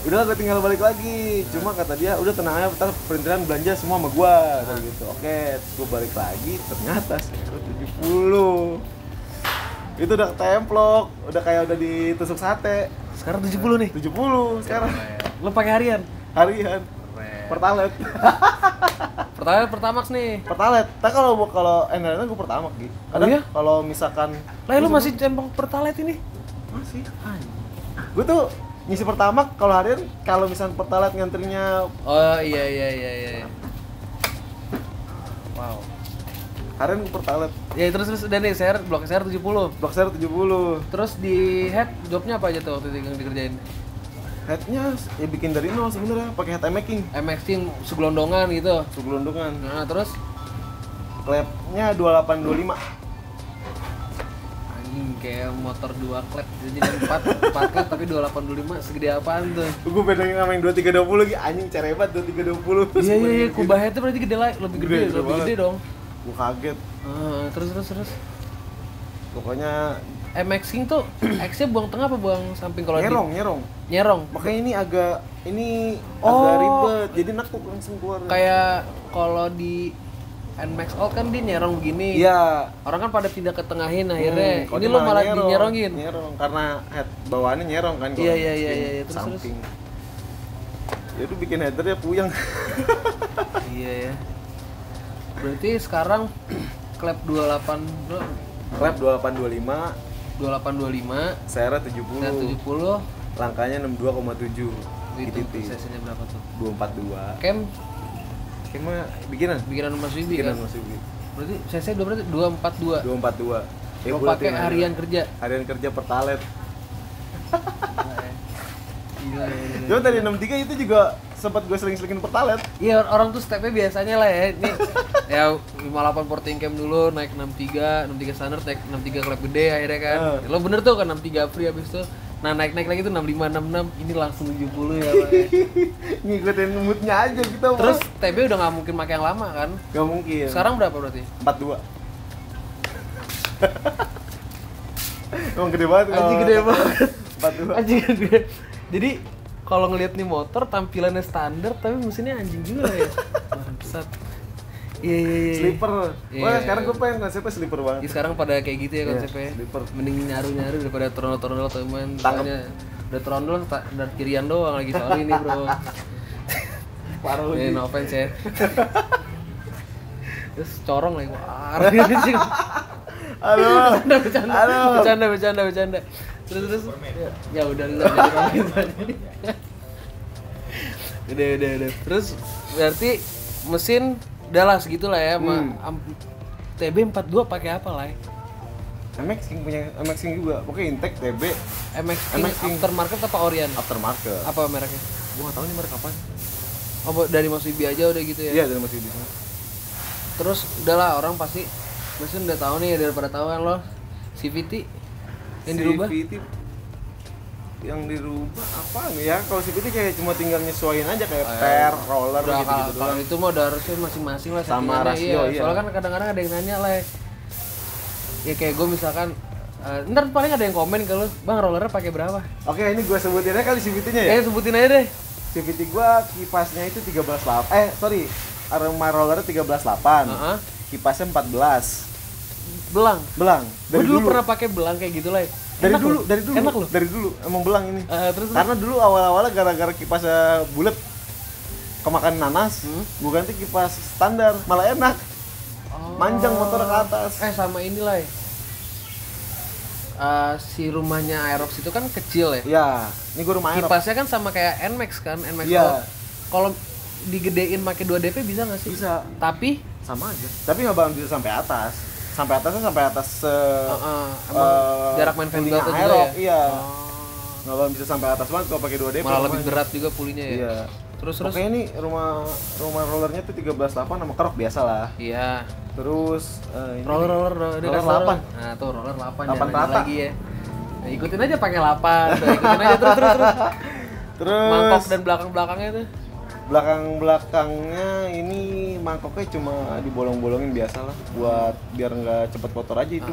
udahlah gue tinggal balik lagi. Cuma kata dia udah tenang aja, bentar perintilan belanja semua sama gue kata gitu. Oke, gue balik lagi ternyata seher 70. Itu udah templok, udah kayak udah ditusuk sate. Sekarang 70 nih? 70 sekarang. Lo pakai harian? Pertalite. Pertamax nih. Pertalite. Tapi kalau enak gue Pertamax gitu. Kadang kalau misalkan lu masih cempong Pertalite ini? Masih. Gue tuh ngisi Pertamax kalau harian, kalau misalkan Pertalite ngantrinya. Oh iya. Wow. Harian gue Pertalite. Ya terus udah nih, blok share 70. Blok share 70. Terus di head jobnya apa aja tuh waktu itu yang dikerjain? Headnya ya bikin dari nol sebenarnya, pakai head making. MXing segelondongan gitu. Nah, terus klepnya 2825. Anjing kayak motor 2 klep. Jadi 4 klep tapi 2825 segede apaan tuh? Gue bedanya sama yang 2320 lagi, anjing cerebat 2320. Iya, kubah headnya berarti lebih gede dong. Gue kaget. Terus. Pokoknya MXing tuh X-nya buang tengah apa buang samping kalau nyerong. Makanya ini agak ribet. Jadi nakuk langsung keluar. Kayak kalau di NMAX All kan dia nyerong begini. Iya. Orang kan pada pindah ke tengahin akhirnya. Ini lo malah nyerongin. Nyerong karena head bawaannya nyerong kan. Iya. Terus. Ya itu bikin headernya puyeng. Iya ya. Berarti sekarang klep 2825 Sera 70 langkahnya 62,7 itu sesinya berapa tuh? 242 Cam mah bikinan Mas Bibi kan? Mas Bibi Berarti cc berarti 242. 242. Lo pakai harian kerja. Harian kerja pertalite. Gila. Cuma tadi 63 itu juga sempat gue sering-seringin pertalite. Iya, orang tuh stepnya biasanya lah ya. Ini ya 58 porting cam dulu, naik 63 standar, naik 63 klep gede akhirnya kan. Lo bener tuh kan 63 free habis itu. Nah, naik lagi tuh 65 66, ini langsung 70 ya, Pak. Ngikutin moodnya aja gitu. Terus TB udah nggak mungkin pakai yang lama kan? Gak mungkin. Sekarang berapa berarti? 42. Emang gede banget. Anjing gede banget. 42. Anjing gede. Jadi kalau ngelihat nih motor tampilannya standar tapi mesinnya anjing juga ya. Bangsat. Iya. Slipper. Wah, sekarang gue pengen konsepnya slipper banget. Ya, sekarang pada kayak gitu ya konsepnya. Slipper. Mending nyaru-nyaru daripada trondol-trondol teman. Soalnya udah trondol dan kirian doang lagi sorry nih, Bro. Parah lagi. No offense ya. Terus corong lagi. Wah. Bercanda. Terus ya udah. Udah. Terus berarti mesin udah lah segitulah ya. TB 42 pakai apa lah? MX King punya MX King juga. Pokoknya intake TB. MX King aftermarket apa Orion? Aftermarket. Apa mereknya? Gua enggak tahu nih merek apa. Oh, dari Mas Wibi aja udah gitu ya? Iya, dari Mas Wibi. Terus udahlah orang pasti udah tahu nih daripada tahu kan lo CVT yang dirubah. CVT yang dirubah apa nih ya? Kalau CVT kayak cuma tinggal nyesuaiin aja kayak per, roller gitu. Kalau itu mah udah harusnya masing-masing lah sama rasio, iya. Soalnya kan kadang-kadang ada yang nanya lah. Ya kayak gue misalkan ntar paling ada yang komen kalau bang rollernya pakai berapa? Oke, ini gue sebutin aja kali CVT-nya ya. Sebutin aja deh. CVT gue kipasnya itu 13.8. Aroma rollernya 13.8. Kipasnya 14. Belang. Gue dulu pernah pakai belang kayak gitu lah. Dari dulu. Enak loh. Dari dulu emang belang ini. Terus karena dulu awal-awalnya gara-gara kipasnya bulat kemakan nanas, gue ganti kipas standar, malah enak. Manjang motor ke atas. Sama inilah ya. Si rumahnya Aerox itu kan kecil ya. Iya, ini gue rumah Aerox. Kipasnya kan sama kayak NMAX kan, NMAX. Iya. Kalau digedein pakai 2 DP bisa nggak sih? Bisa. Tapi sama aja. Tapi nggak bakal bisa sampai atas. Sampai atas jarak main fan belt juga ya. Iya. Nggak bakal bisa sampai atas banget kalau pakai 2 DP. Malah lebih berat juga pulinya ya. Iya. Terus oke, ini rumah rollernya tuh 13.8 sama kerok biasa lah. Iya. Terus ini roller 8. Nah, tuh roller 8 rata lagi ya. Nah, ikutin aja pakai 8. Ikutin aja terus. Terus mangkok dan belakang-belakangnya tuh. Belakang-belakangnya ini mangkoknya cuma dibolong-bolongin biasa lah buat biar nggak cepet kotor aja itu.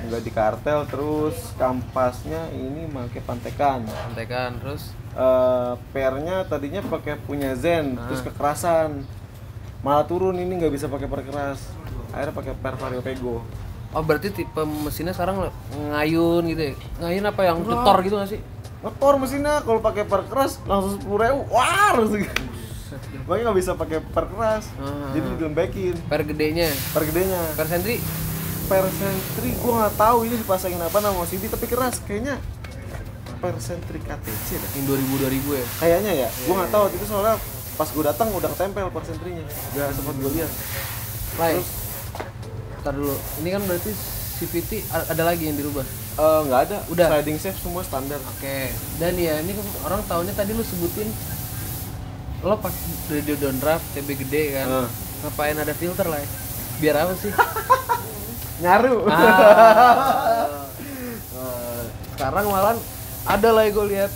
Nggak di kartel. Terus kampasnya ini pakai pantekan terus pernya tadinya pakai punya Zen, terus kekerasan malah turun, ini nggak bisa pakai per keras, akhirnya pakai per Vario Pego. Oh, berarti tipe mesinnya sekarang ngayun gitu ya? Ngayun apa yang ngetor gitu nggak sih? Ngetor mesinnya, kalau pakai per keras langsung 10.000, wah langsung gitu. Makanya nggak bisa pakai per keras, jadi dilembekin. Per gedenya? Per sentri? Per sentri gue nggak tahu ini dipasangin apa nama CD, tapi keras kayaknya. Per sentri KTC dah. Yang 2000 ya? Kayaknya ya, gue nggak tahu itu soalnya pas gue datang udah ketempel per sentrinya, udah sempat gue lihat. Terus, ntar dulu, ini kan berarti CVT ada lagi yang dirubah? Nggak ada, udah sliding shaft semua standar. Oke. Dan ya ini orang taunya tadi lu sebutin lo pakai radio downdraft TB gede kan, ngapain ada filter lah ya? Biar apa sih? Nyaru. Sekarang malah ada lah gue lihat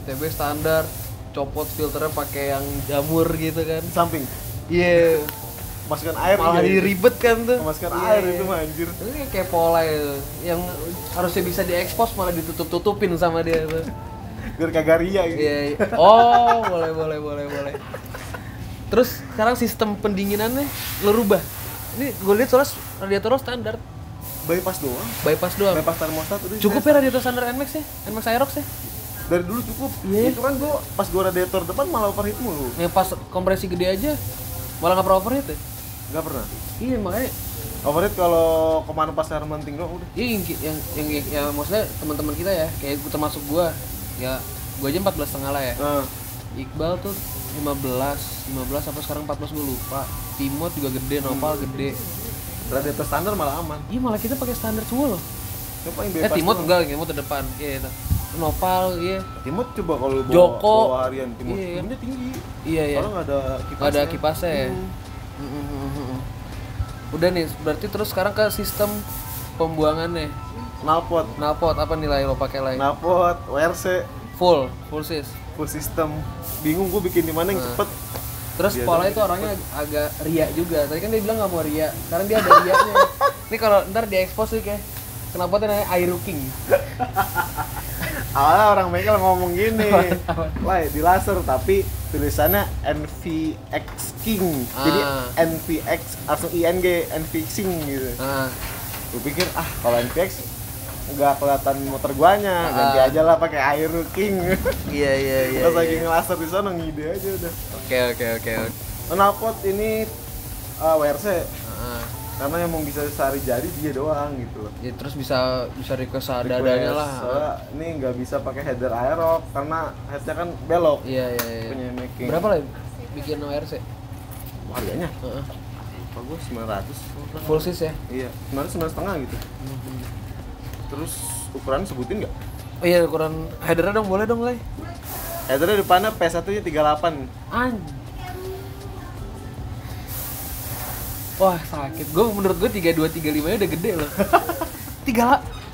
TB standar, copot filternya pakai yang jamur gitu kan, samping. Iya. Masukkan air malah ribet kan tuh. Masukkan air itu mah anjir. Ini kayak pola itu yang harusnya bisa diekspos malah ditutup-tutupin sama dia tuh. Biar kagak ria gitu. Iya. Oh, boleh. Terus sekarang sistem pendinginannya lo rubah. Ini gue lihat soalnya radiator lo standar. Bypass doang. Bypass termostat udah. Cukup ya radiator standar NMAX ya? NMAX Aerox ya? Dari dulu cukup. Itu kan gue pas gue radiator depan malah overheat mulu. Yang pas kompresi gede aja malah nggak pernah overheat ya? Nggak pernah. Iya makanya. Overheat kalau kemana pas Hermanting doang udah. Iya yang maksudnya teman-teman kita ya, kayak gue termasuk gue. Ya gue aja 14,5 lah ya. Iqbal tuh 15 apa sekarang 14 gue lupa. Timot juga gede, Nopal gede. Predator standar malah aman. Iya, malah kita pakai standar semua loh. Yang paling bebas. Timot enggak, Timot ke depan. Iya itu. Nopal, iya. Timot coba kalau Joko bawa harian Timot. Iya. Timotnya tinggi. Iya. Kalau nggak ada kipasnya. Nggak ada kipasnya. Udah nih, berarti terus sekarang ke sistem pembuangannya. Knalpot apa nilai lo pakai lagi? Knalpot, WRC, full system. Bingung gue bikin di mana yang cepet. Terus pola itu orangnya agak ria juga. Tadi kan dia bilang nggak mau ria, sekarang dia ada rianya. Ini kalau ntar di expose sih kayak kenapa tuh namanya Aero King. Awalnya orang bengkel ngomong gini, lah di laser tapi tulisannya NVX King, jadi NVX langsung ING, NVX King gitu. Gue pikir kalau NVX nggak kelihatan motor guanya, ganti aja lah pakai Aero King. Iya. Terus lagi ngelaser di sana ngide aja udah. Oke. Knalpot ini WRC. Karena yang mau bisa sehari jadi dia doang gitu loh. Ya terus bisa request seadanya lah. Ini nggak bisa pakai header aerob karena headnya kan belok. Iya. Punya making. Berapa lah bikin WRC? Harganya? Apa gue 900. Full sis ya? Iya, 900 gitu. Terus ukuran sebutin nggak? Oh iya, ukuran headernya dong, boleh dong lah. Headernya depannya P1 nya 38. Wah sakit, menurut gue 32, 35 nya udah gede loh.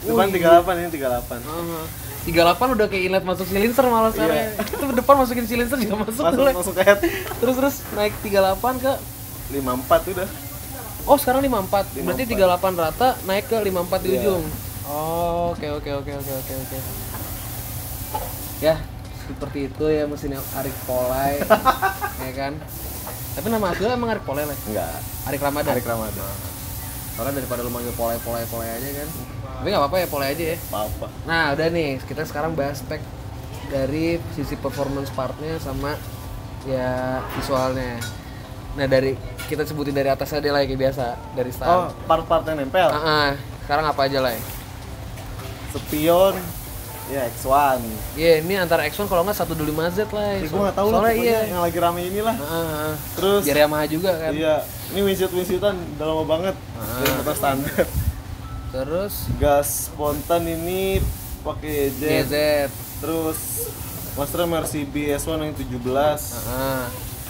Depan 38, ini 38. 38 udah kayak inlet masuk silinser malah sekarang. Itu depan masukin silinser juga masuk ke head. Terus naik 38 ke 54 udah. Oh sekarang 54, berarti 38 rata naik ke 54 di ujung. Oh, oke. Ya, seperti itu ya mesin Arik Polai. Ya kan? Tapi nama aslinya emang Arik Polai lah? Enggak. Arik Ramadan. Soalnya daripada lu manggil Polai aja kan. Tapi enggak apa-apa ya, Polai aja ya. Apa-apa. Nah, udah nih, kita sekarang bahas spek dari sisi performance partnya sama ya visualnya. Nah, kita sebutin dari atasnya deh lah kayak biasa, dari start. Oh, part-part yang nempel. Sekarang apa aja lah? Spion, ya X1. Iya, ini antara X1 kalau nggak 125Z lah. Gue nggak tahu lah, pokoknya yang lagi rame inilah. Terus dari Yamaha juga kan. Iya, ini windshield-windshiedan udah lama banget. Dari motor standar. Terus gas spontan ini pakai JZ. Terus masternya Mercy BS1 yang 17.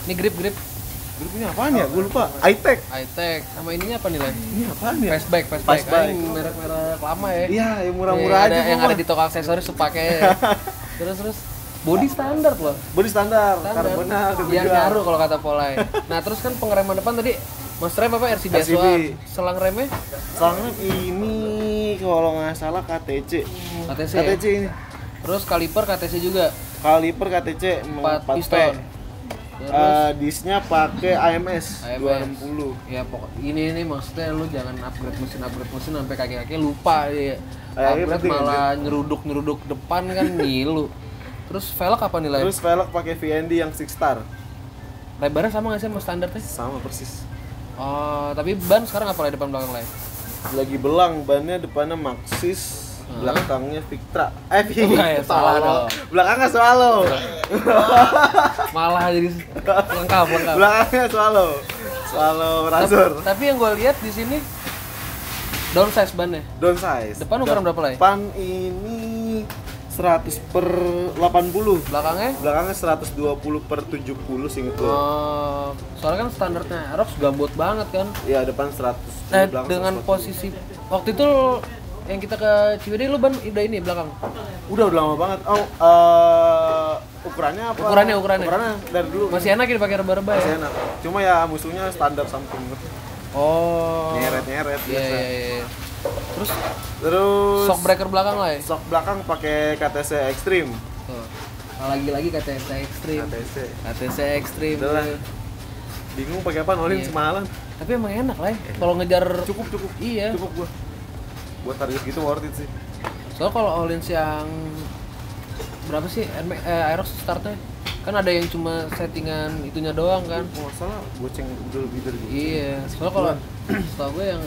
Ini grip. Gripnya apaan ya? Gue lupa. iTech. Sama ininya apa nih lah? Ini apaan ya? Fastback. Merek-merek lama ya. Iya, yang murah-murah aja. Yang ada di toko aksesoris pakai. Terus body standar loh. Body standar. Karbonnya biar nyaru kalau kata Polai. Nah, terus kan pengereman depan tadi Mas rem apa RCB RCB. Selang remnya? Selang rem ini kalau nggak salah KTC ini. Terus kaliper KTC juga. Kaliper KTC 4 piston. Disnya pakai AMS 260. Ya pokok ini maksudnya lu jangan upgrade mesin sampai kaki-kaki lupa ya. Upgrade malah nyeruduk depan kan ngilu. Terus velg apa nilai? Terus velg pakai VND yang 6 star. Lebarnya sama nggak sih sama standarnya? Sama persis. Oh, tapi ban sekarang apa depan belakang lain? Lagi belang, bannya depannya Maxxis. Belakangnya Victra. Salah dong. Belakangnya Swallow. Malah jadi lengkap. Belakangnya Swallow Razor. Tapi yang gue lihat di sini downsize bannya. Depan ukuran berapa lah? Depan ini 100/80. Belakangnya 120/70 seinget gue. Oh, soalnya kan standarnya Aerox gambut banget kan? Iya, depan 100. Dengan 120. Posisi waktu itu yang kita ke Ciwidey lu ban udah ini belakang? Udah lama banget. Ukurannya apa? Ukurannya dari dulu. Masih enak dipakai reba-reba ya? Masih enak. Cuma ya musuhnya standar samping. Oh. Nyeret biasa. Iya. Terus shock breaker belakang lah ya? Shock belakang pakai KTC Extreme. Lagi KTC Extreme. KTC Extreme. Bingung pakai apa nolin semalam. Tapi emang enak lah ya. Kalau ngejar cukup. Iya. Cukup gua. Buat target gitu worth it sih. Soalnya kalau all-ins yang berapa sih Aerox startnya? Kan ada yang cuma settingan itunya doang kan? Kalau salah goceng udah lebih dari gitu. Iya. Soalnya kalau setahu gue yang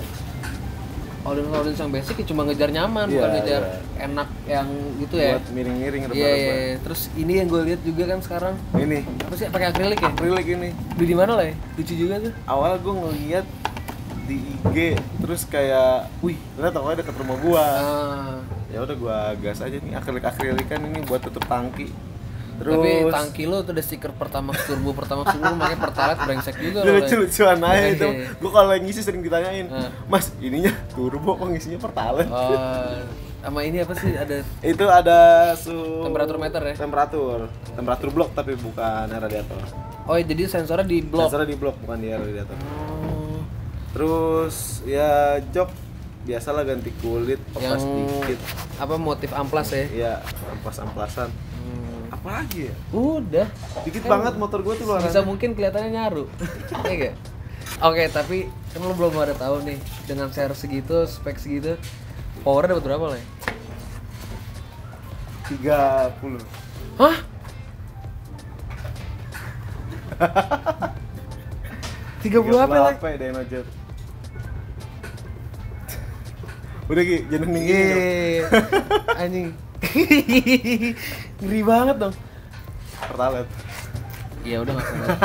all-ins yang basic ya cuma ngejar nyaman, bukan ngejar enak yang gitu ya. Buat miring-miring Iya. Terus ini yang gue lihat juga kan sekarang. Ini. Apa sih pakai akrilik ya? Akrilik ini. Beli di mana lah ya? Lucu juga tuh. Awalnya gue ngeliat di IG, terus kayak, wih, ternyata tokonya deket rumah gua. Ya udah gua gas aja nih, akrilik-akrilikan ini buat tutup tangki. Terus tapi tangki lo tuh ada stiker Pertamax Turbo makanya Pertalite brengsek juga lo. Lucu-lucuan aja itu. Gua kalau ngisi sering ditanyain, "Mas, ininya turbo kok ngisinya Pertalite?" Sama ini apa sih ada? Itu ada temperatur meter ya? Temperatur blok tapi bukan radiator. Oh, jadi sensornya di blok. Sensornya di blok bukan di radiator. Terus ya jok biasalah ganti kulit, oplas dikit. Apa motif amplas ya? Iya, amplasan. Apa lagi ya? Udah. Dikit banget motor gue tuh luarannya. Bisa mungkin kelihatannya nyaru. Iya enggak? Oke, tapi kan lo belum ada tahu nih dengan share segitu, spek segitu, powernya dapat berapa lah ya? 30. Hah? Tiga puluh apa lah? Dyno Jet. Udah Ki, jangan ninggiin. Anjing. Ngeri banget dong. Pertalite. Iya udah nggak usah.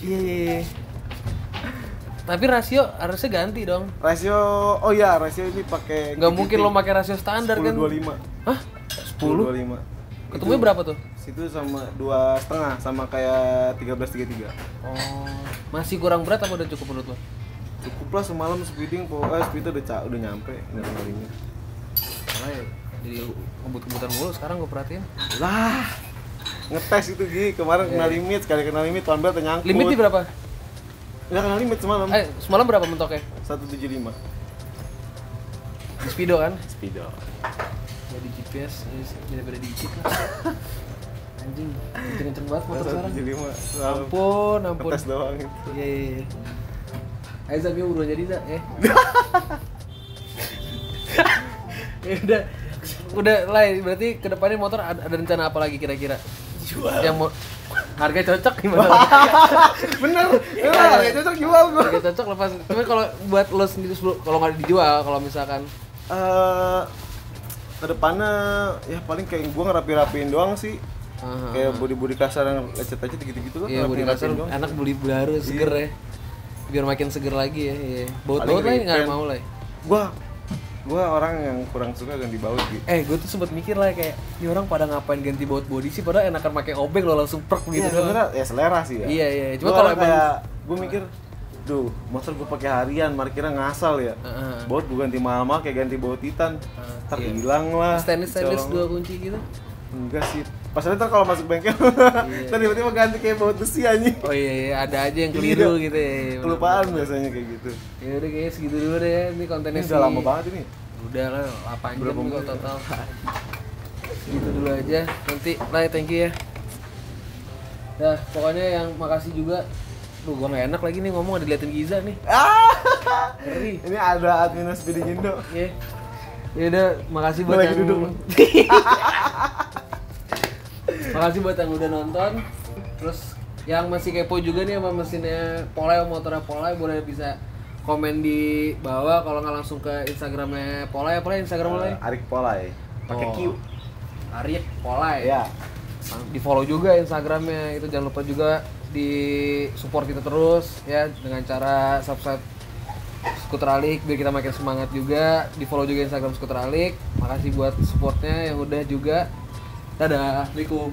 Iya. Tapi rasio harusnya ganti dong. Rasio ini pakai. Nggak mungkin lo pakai rasio standar 10, kan? 25. Hah? 10? 25. Ketemunya berapa tuh? Situ sama 2,5 sama kayak 1333. Oh, masih kurang berat apa udah cukup menurut lo? Cukup lah semalam speeding, speednya udah nyampe kemarinnya. Karena jadi kebut-kebutan mulu sekarang gue perhatiin. Lah, ngetes itu Gi, kemarin kena limit, sekali kena limit tahun berapa nyangkut. Limitnya berapa? Nggak kena limit semalam. Semalam berapa mentoknya? 175. Di Speedo kan? Speedo. Ya di GPS, beda-beda dikit lah. Anjing, kenceng banget motor sekarang. 175. Ampun. Tes doang itu. Iya. Ayo Zam, yuk udah jadi Zam, Ya udah lah, berarti kedepannya motor ada rencana apa lagi kira-kira? Jual. Yang mau harga cocok gimana? Bener, harga cocok jual gua. Harga cocok lepas. Cuma kalau buat lo sendiri kalau nggak dijual, kalau misalkan kedepannya ya paling kayak gua ngerapi-rapiin doang sih. Kayak bodi kasar yang lecet aja gitu-gitu kan. Iya, bodi kasar enak beli baru seger ya. Biar makin seger lagi ya. Iya. Baut-baut lah nggak mau lah. Gua orang yang kurang suka ganti baut gitu. Gue tuh sempet mikir lah kayak ini orang pada ngapain ganti baut bodi sih, padahal enakan pakai obeng lo langsung prek gitu. Iya, sebenarnya ya selera sih ya. Iya. Cuma kalau emang kayak gua mikir, duh, motor gua pakai harian, parkirnya ngasal ya. Baut gua ganti mahal-mahal kayak ganti baut Titan. Hilang lah. Stainless 2 kunci gitu. Enggak sih. Pas ntar kalau masuk bengkel, ntar tiba-tiba ganti kayak baut besi anjing. Oh iya, ada aja yang keliru gitu ya. Kelupaan biasanya kayak gitu. Ya udah kayaknya segitu dulu deh ya. Ini kontennya udah lama banget ini. Udah lah, 8 jam nih total. Segitu dulu aja. Nanti lah, thank you ya. Nah, pokoknya yang makasih juga. Duh, gua gak enak lagi nih ngomong, ada diliatin Giza nih. Ngeri. Ini ada admin Speeding Indo. Iya. Ya udah, makasih buat yang duduk. Makasih buat yang udah nonton. Terus yang masih kepo juga nih sama mesinnya Polai, motornya Polai, boleh bisa komen di bawah. Kalau nggak langsung ke Instagramnya Polai, apa Instagram Polai? Arik Polai. Pakai Q. Arik Polai. Ya. Di follow juga Instagramnya. Itu jangan lupa juga di support kita terus ya dengan cara subscribe Skuter Alik biar kita makin semangat juga. Di follow juga Instagram Skuter Alik. Makasih buat supportnya yang udah juga. Dadah, assalamualaikum.